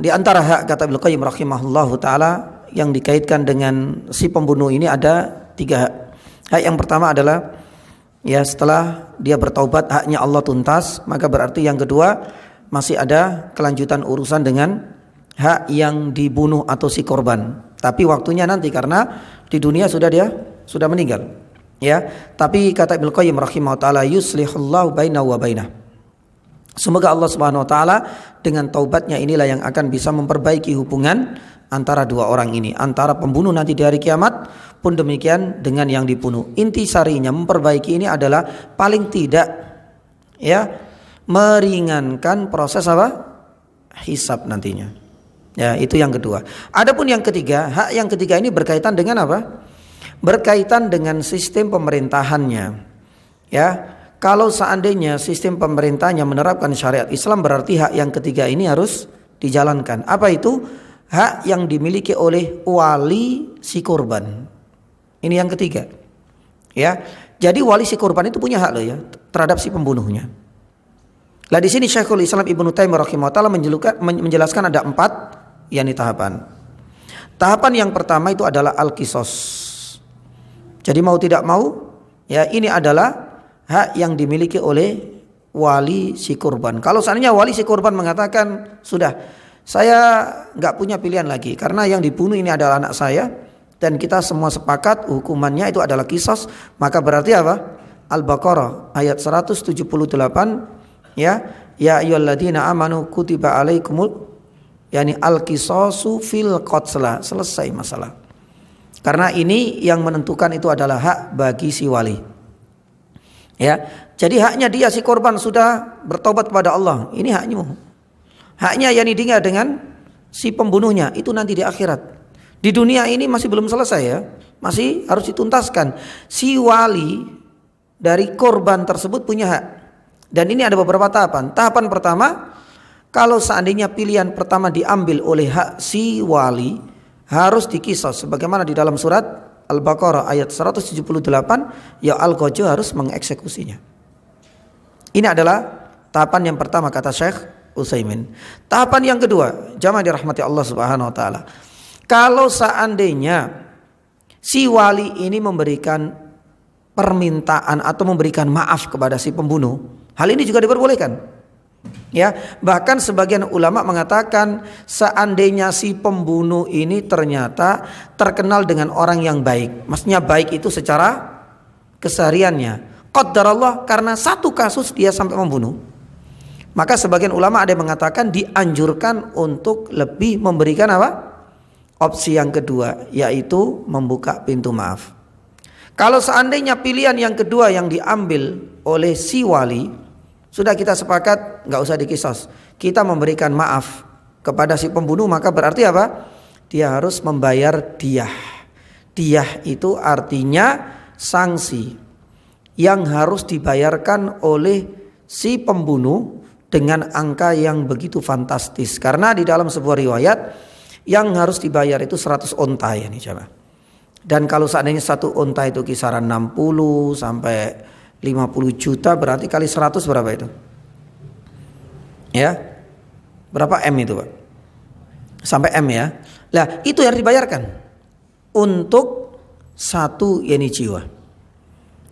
Speaker 2: di antara hak kata Ibnu Qayyim rahimahullahu taala yang dikaitkan dengan si pembunuh ini ada 3 hak. Hak yang pertama adalah ya setelah dia bertaubat haknya Allah tuntas, maka berarti yang kedua masih ada kelanjutan urusan dengan hak yang dibunuh atau si korban. Tapi waktunya nanti, karena di dunia sudah meninggal. Ya, tapi kata Ibnu Qayyim rahimahullah taala yuslihullahu baina wa bainah. Semoga Allah Subhanahu wa taala dengan taubatnya inilah yang akan bisa memperbaiki hubungan antara dua orang ini, antara pembunuh nanti di hari kiamat pun demikian dengan yang dibunuh. Inti sarinya memperbaiki ini adalah paling tidak ya meringankan proses apa? Hisab nantinya. Ya, itu yang kedua. Adapun yang ketiga, hak yang ketiga ini berkaitan dengan apa? Berkaitan dengan sistem pemerintahannya. Ya, kalau seandainya sistem pemerintahnya menerapkan syariat Islam, berarti hak yang ketiga ini harus dijalankan. Apa itu? Hak yang dimiliki oleh wali si korban. Ini yang ketiga. Ya, jadi wali si korban itu punya hak loh ya terhadap si pembunuhnya. Lah di sini Syekhul Islam Ibnu Taimiyah rahimahullah menjelaskan ada 4 yakni tahapan. Tahapan yang pertama itu adalah al-qisas. Jadi mau tidak mau ya ini adalah hak yang dimiliki oleh wali si korban. Kalau seandainya wali si korban mengatakan sudah saya nggak punya pilihan lagi karena yang dibunuh ini adalah anak saya dan kita semua sepakat hukumannya itu adalah qisas, maka berarti apa? Al-Baqarah ayat 178 ya ayyuhalladzina amanu kutiba alaikumul yakni al-qisasu fil qatla, selesai masalah. Karena ini yang menentukan itu adalah hak bagi si wali. Ya, jadi haknya dia si korban sudah bertobat kepada Allah. Ini haknya. Haknya yakni dia dengan si pembunuhnya itu nanti di akhirat. Di dunia ini masih belum selesai ya. Masih harus dituntaskan. Si wali dari korban tersebut punya hak. Dan ini ada beberapa tahapan. Tahapan pertama, kalau seandainya pilihan pertama diambil oleh hak si wali, harus dikisas sebagaimana di dalam surat Al-Baqarah ayat 178, ya al-qadhi harus mengeksekusinya. Ini adalah tahapan yang pertama kata Syekh Utsaimin. Tahapan yang kedua, jamaah dirahmati Allah Subhanahu wa taala. Kalau seandainya si wali ini memberikan permintaan atau memberikan maaf kepada si pembunuh, hal ini juga diperbolehkan. Ya, bahkan sebagian ulama mengatakan seandainya si pembunuh ini ternyata terkenal dengan orang yang baik. Maksudnya baik itu secara kesehariannya. Qaddarallah karena satu kasus dia sampai membunuh. Maka sebagian ulama ada yang mengatakan dianjurkan untuk lebih memberikan apa? Opsi yang kedua, yaitu membuka pintu maaf. Kalau seandainya pilihan yang kedua yang diambil oleh si wali, sudah kita sepakat nggak usah dikisas, kita memberikan maaf kepada si pembunuh, maka berarti apa? Dia harus membayar diyah. Diyah itu artinya sanksi yang harus dibayarkan oleh si pembunuh dengan angka yang begitu fantastis. Karena di dalam sebuah riwayat yang harus dibayar itu 100 onta ya nih coba. Dan kalau seandainya satu onta itu kisaran 60 sampai 50 juta, berarti kali 100 berapa itu? Ya, berapa M itu Pak? Sampai M ya. Lah itu yang dibayarkan untuk satu yani jiwa.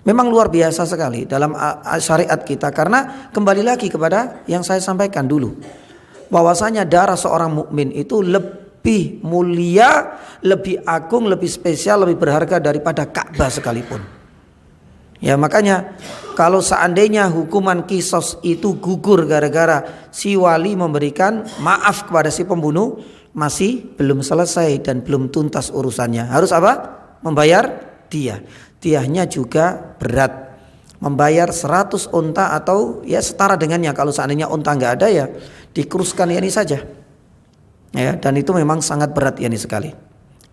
Speaker 2: Memang luar biasa sekali dalam syariat kita, karena kembali lagi kepada yang saya sampaikan dulu, bahwasanya darah seorang mukmin itu lebih mulia, lebih agung, lebih spesial, lebih berharga daripada Ka'bah sekalipun. Ya makanya kalau seandainya hukuman qisas itu gugur gara-gara si wali memberikan maaf kepada si pembunuh, masih belum selesai dan belum tuntas urusannya. Harus apa? Membayar diyah. Diyahnya juga berat. Membayar 100 unta atau ya setara dengannya. Kalau seandainya unta nggak ada ya dikuruskan ya ini saja. Ya, dan itu memang sangat berat ya ini sekali.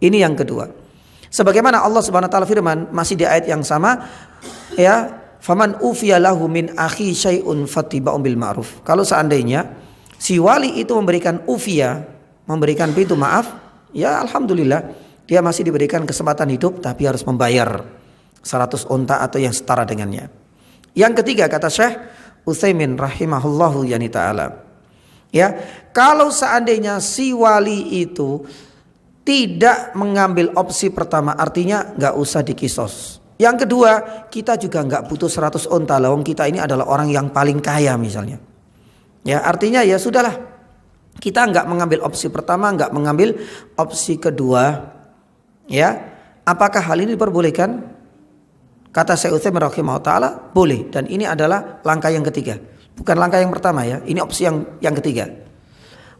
Speaker 2: Ini yang kedua. Sebagaimana Allah Subhanahu wa taala firman masih di ayat yang sama, ya, faman ufiya lahu min akhi syai'un fattiba'un bil ma'ruf. Kalau seandainya si wali itu memberikan ufiya, memberikan pintu maaf, ya alhamdulillah dia masih diberikan kesempatan hidup, tapi harus membayar 100 unta atau yang setara dengannya. Yang ketiga kata Syekh Utsaimin rahimahullahu yani ta'ala, ya, kalau seandainya si wali itu tidak mengambil opsi pertama, artinya nggak usah dikisos. Yang kedua, kita juga nggak butuh 100 unta, lawang kita ini adalah orang yang paling kaya misalnya. Ya artinya ya sudahlah, kita nggak mengambil opsi pertama, nggak mengambil opsi kedua. Ya, apakah hal ini diperbolehkan? Kata Syekh Utsaimin rahimahullah taala boleh, dan ini adalah langkah yang ketiga. Bukan langkah yang pertama ya, ini opsi yang ketiga.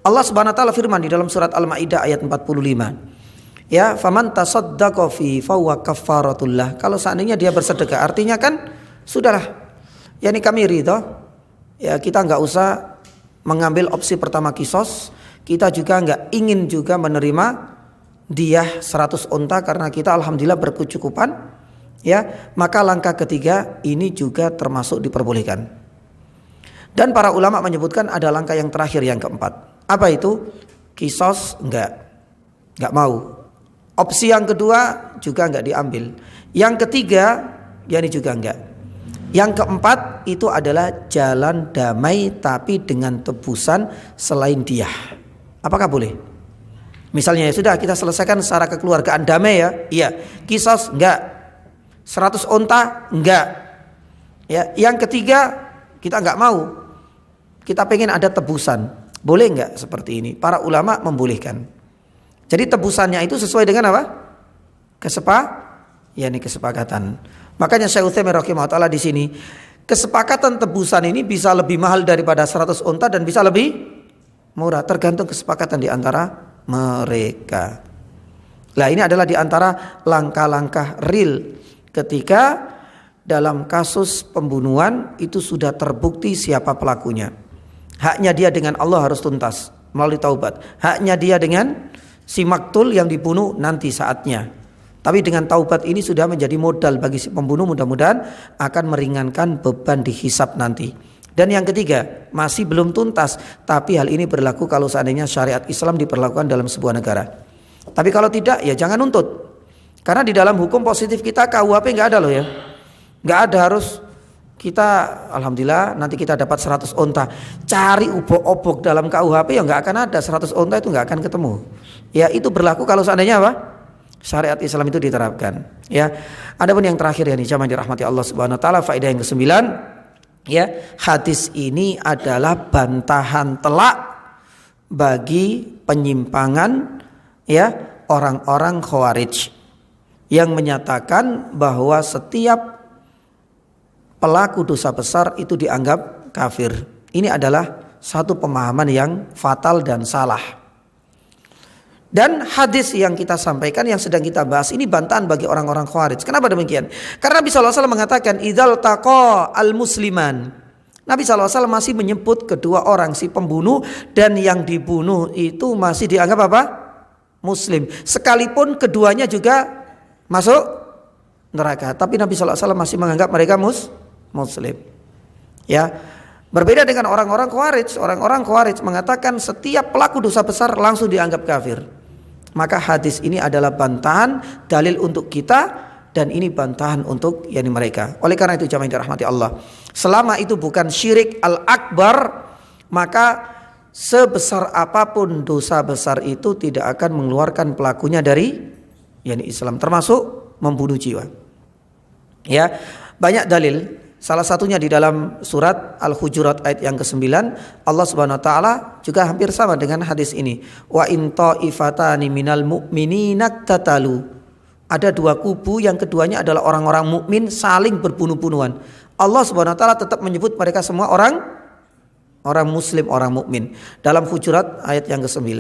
Speaker 2: Allah Subhanahu wa taala firman di dalam surat Al-Maidah ayat 45. Ya, faman tasaddaqa fi fahuwa kafaratullah. Kalau seandainya dia bersedekah, artinya kan sudahlah. Yani kami ridha. Ya, kita enggak usah mengambil opsi pertama kisos. Kita juga enggak ingin juga menerima diyah 100 unta karena kita alhamdulillah berkecukupan. Ya, maka langkah ketiga ini juga termasuk diperbolehkan. Dan para ulama menyebutkan ada langkah yang terakhir yang keempat. Apa itu? Kisos enggak mau. Opsi yang kedua juga enggak diambil. Yang ketiga, yani juga enggak. Yang keempat itu adalah jalan damai tapi dengan tebusan selain diyah. Apakah boleh? Misalnya ya sudah kita selesaikan secara kekeluargaan damai ya. Iya. Kisos enggak. 100 unta enggak. Ya, yang ketiga kita enggak mau. Kita pengen ada tebusan. Boleh enggak seperti ini? Para ulama membolehkan. Jadi tebusannya itu sesuai dengan apa? Kesepakatan. Makanya Syekh Utsaimin rahimahullah taala di sini, kesepakatan tebusan ini bisa lebih mahal daripada 100 unta dan bisa lebih murah, tergantung kesepakatan di antara mereka. Nah, ini adalah di antara langkah-langkah real ketika dalam kasus pembunuhan itu sudah terbukti siapa pelakunya. Haknya dia dengan Allah harus tuntas melalui taubat. Haknya dia dengan si maktul yang dibunuh nanti saatnya. Tapi dengan taubat ini sudah menjadi modal bagi si pembunuh, mudah-mudahan akan meringankan beban dihisab nanti. Dan yang ketiga, masih belum tuntas, tapi hal ini berlaku kalau seandainya syariat Islam diperlakukan dalam sebuah negara. Tapi kalau tidak, ya jangan nuntut. Karena di dalam hukum positif kita KUHP nggak ada loh ya. Nggak ada, harus kita alhamdulillah nanti kita dapat 100 unta. Cari ubok-obok dalam KUHP ya nggak akan ada, 100 unta itu nggak akan ketemu. Ya itu berlaku kalau seandainya apa? Syariat Islam itu diterapkan. Ya. Adapun yang terakhir ya nih jamaah dirahmati Allah Subhanahu wa taala, faedah yang ke-9, ya, hadis ini adalah bantahan telak bagi penyimpangan ya orang-orang Khawarij yang menyatakan bahwa setiap pelaku dosa besar itu dianggap kafir. Ini adalah satu pemahaman yang fatal dan salah. Dan hadis yang kita sampaikan, yang sedang kita bahas ini bantahan bagi orang-orang Khawarij. Kenapa demikian? Karena Nabi SAW mengatakan idzal taqa al-musliman. Nabi SAW masih menyebut kedua orang, si pembunuh dan yang dibunuh itu masih dianggap apa? Muslim. Sekalipun keduanya juga masuk neraka, tapi Nabi SAW masih menganggap mereka Muslim. Ya, berbeda dengan orang-orang Khawarij. Orang-orang Khawarij mengatakan setiap pelaku dosa besar langsung dianggap kafir. Maka hadis ini adalah bantahan, dalil untuk kita, dan ini bantahan untuk mereka. Oleh karena itu jamaah yang dirahmati Allah, selama itu bukan syirik al-akbar, maka sebesar apapun dosa besar itu tidak akan mengeluarkan pelakunya dari Islam, termasuk membunuh jiwa. Ya, banyak dalil. Salah satunya di dalam surat Al-Hujurat ayat yang ke-9, Allah Subhanahu wa taala juga hampir sama dengan hadis ini. Wa in ta'ifatani minal mu'minina tatalu. Ada dua kubu, yang keduanya adalah orang-orang mukmin saling berbunuh-bunuhan. Allah Subhanahu wa taala tetap menyebut mereka semua orang muslim, orang mukmin dalam Hujurat ayat yang ke-9.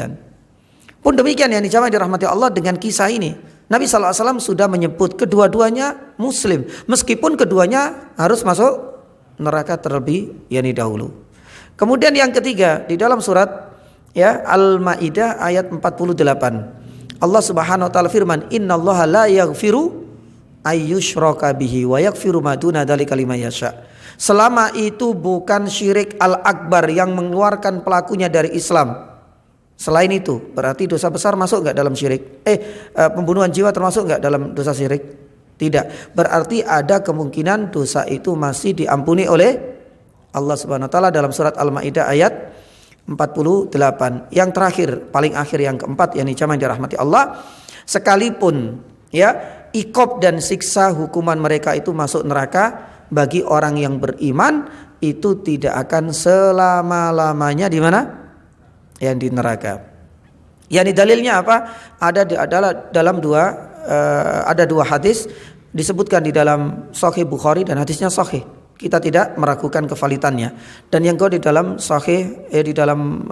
Speaker 2: Pun demikian yang dijamaah dirahmati Allah, dengan kisah ini Nabi SAW sudah menyebut kedua-duanya muslim, meskipun keduanya harus masuk neraka terlebih dahulu. Kemudian yang ketiga di dalam surat Al-Maidah ayat 48, Allah Subhanahu wa taala firman, innallaha la yaghfiru ayyushraka bihi wa yaghfiru ma duna dzalika liman yasha. Selama itu bukan syirik al-akbar yang mengeluarkan pelakunya dari Islam. Selain itu, berarti dosa besar masuk enggak dalam syirik? Pembunuhan jiwa termasuk enggak dalam dosa syirik? Tidak. Berarti ada kemungkinan dosa itu masih diampuni oleh Allah Subhanahu wa taala dalam surat Al-Maidah ayat 48. Yang terakhir, paling akhir, yang keempat, yakni jamaah yang dirahmati Allah, sekalipun iqab dan siksa hukuman mereka itu masuk neraka, bagi orang yang beriman itu tidak akan selama-lamanya di mana? Yang di neraka. Dalilnya apa? Ada dua hadis disebutkan di dalam Sahih Bukhari dan hadisnya sahih. Kita tidak meragukan kevalitannya. Dan yang kedua di dalam sahih di dalam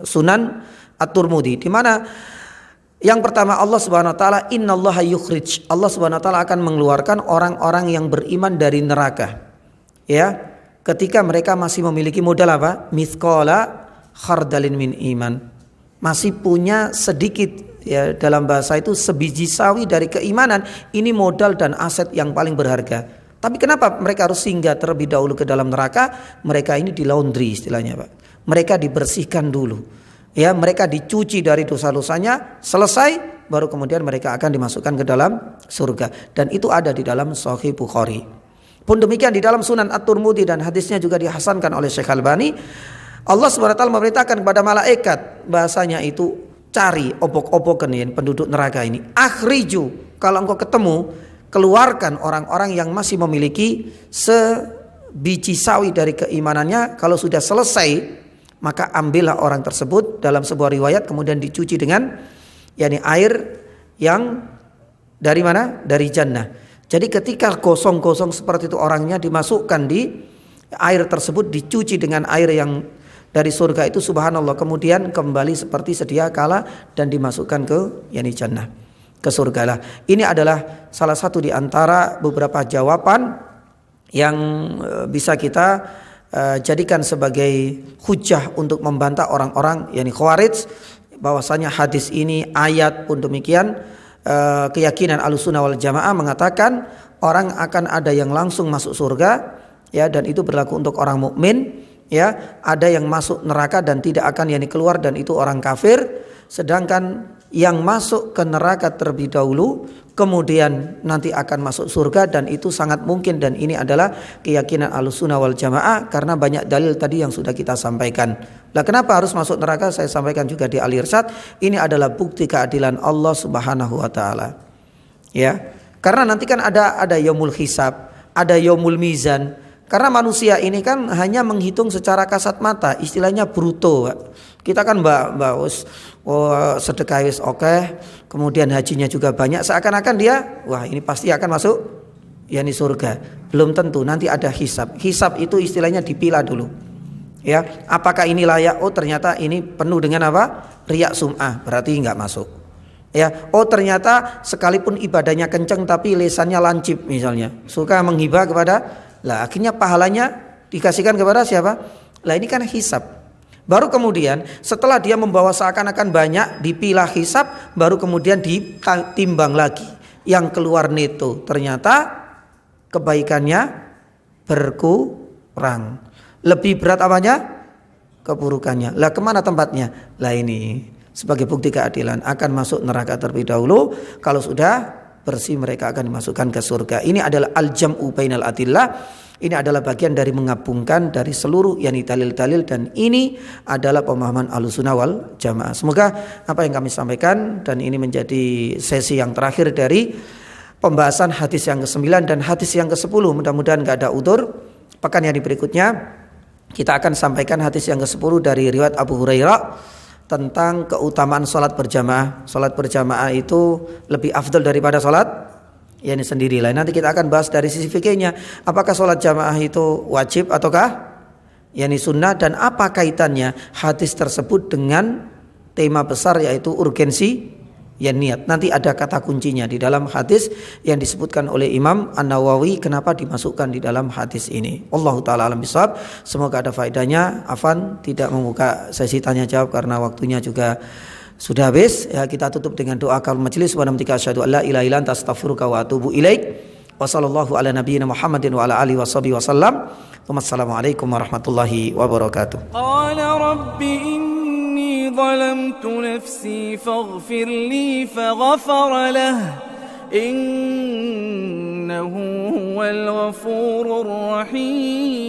Speaker 2: Sunan At-Tirmidzi, di mana yang pertama Allah Subhanahu wa taala innallaha yukhrij. Allah Subhanahu wa taala akan mengeluarkan orang-orang yang beriman dari neraka. Ya, ketika mereka masih memiliki modal apa? Mithqala khardalin min iman. Masih punya sedikit, ya, dalam bahasa itu sebiji sawi dari keimanan. Ini modal dan aset yang paling berharga. Tapi kenapa mereka harus singgah terlebih dahulu ke dalam neraka? Mereka ini di laundry istilahnya, Pak. Mereka dibersihkan dulu. Ya, mereka dicuci dari dosa-dosanya, selesai baru kemudian mereka akan dimasukkan ke dalam surga. Dan itu ada di dalam Sahih Bukhari. Pun demikian di dalam Sunan At-Tirmidzi dan hadisnya juga dihasankan oleh Syekh Albani. Allah Subhanahu wa taala memerintahkan kepada malaikat, bahasanya itu cari obok-obokan penduduk neraka ini. Akhriju, kalau engkau ketemu, keluarkan orang-orang yang masih memiliki sebiji sawi dari keimanannya. Kalau sudah selesai, maka ambillah orang tersebut dalam sebuah riwayat kemudian dicuci dengan air yang dari mana? Dari jannah. Jadi ketika kosong-kosong seperti itu orangnya dimasukkan di air tersebut, dicuci dengan air yang dari surga itu, subhanallah, kemudian kembali seperti sedia kala dan dimasukkan ke jannah, ke surga lah. Ini adalah salah satu di antara beberapa jawaban yang bisa kita jadikan sebagai hujah untuk membantah orang-orang Khawarij, bahwasanya hadis ini, ayat pun demikian, keyakinan Ahlussunnah wal Jamaah mengatakan orang akan ada yang langsung masuk surga, ya, dan itu berlaku untuk orang mukmin, ya. Ada yang masuk neraka dan tidak akan keluar, dan itu orang kafir. Sedangkan yang masuk ke neraka terlebih dahulu kemudian nanti akan masuk surga, dan itu sangat mungkin, dan ini adalah keyakinan Ahlussunnah wal Jamaah karena banyak dalil tadi yang sudah kita sampaikan. Lah kenapa harus masuk neraka? Saya sampaikan juga di Al-Irsyad, ini adalah bukti keadilan Allah Subhanahu wa taala. Ya. Karena nanti kan ada yaumul hisab, ada yaumul mizan. Karena manusia ini kan hanya menghitung secara kasat mata, istilahnya bruto. Kita kan sedekah wis oke, kemudian hajinya juga banyak, seakan-akan dia ini pasti akan masuk surga. Belum tentu, nanti ada hisab. Hisab itu istilahnya dipilah dulu. Ya, apakah ini layak? Oh, ternyata ini penuh dengan apa? Riya sum'ah, berarti enggak masuk. Ya, oh ternyata sekalipun ibadahnya kenceng tapi lisannya lancip misalnya, suka menghibah kepada, lah akhirnya pahalanya dikasihkan kepada siapa? Lah ini kan hisab. Baru kemudian setelah dia membawa seakan-akan banyak, dipilah hisab, baru kemudian ditimbang lagi. Yang keluar neto ternyata kebaikannya berkurang. Lebih berat apanya? Keburukannya. Lah kemana tempatnya? Lah ini sebagai bukti keadilan akan masuk neraka terlebih dahulu. Kalau sudah bersih mereka akan dimasukkan ke surga. Ini adalah al-jam'u bainal adillah. Ini adalah bagian dari menggabungkan dari seluruh dalil-dalil, dan ini adalah pemahaman Ahlussunnah wal Jamaah. Semoga apa yang kami sampaikan, dan ini menjadi sesi yang terakhir dari pembahasan hadis yang ke-9 dan hadis yang ke-10. Mudah-mudahan gak ada udzur. Pekan yang berikutnya kita akan sampaikan hadis yang ke-10 dari riwayat Abu Hurairah tentang keutamaan sholat berjamaah. Sholat berjamaah itu lebih afdal daripada sholat ini sendirilah. Nanti kita akan bahas dari sisi fikihnya, apakah sholat jamaah itu wajib ataukah sunnah, dan apa kaitannya hadis tersebut dengan tema besar yaitu urgensi niat. Nanti ada kata kuncinya di dalam hadis yang disebutkan oleh Imam An-Nawawi kenapa dimasukkan di dalam hadis ini. Wallahu taala alam bisawab. Semoga ada faedahnya. Afan tidak membuka sesi tanya jawab karena waktunya juga sudah habis. Ya, kita tutup dengan doa kafaratul majelis. Wa namtika asyhadu an la ilaha illa anta astaghfiruka wa atubu ilaik. Wa sallallahu ala nabiyyina Muhammadin wa ala alihi washabihi wasallam. Wassalamualaikum warahmatullahi wabarakatuh.
Speaker 3: Qala rabbi inni zalamtu nafsi faghfir li faghfara lahu innahu huwal ghafurur rahim.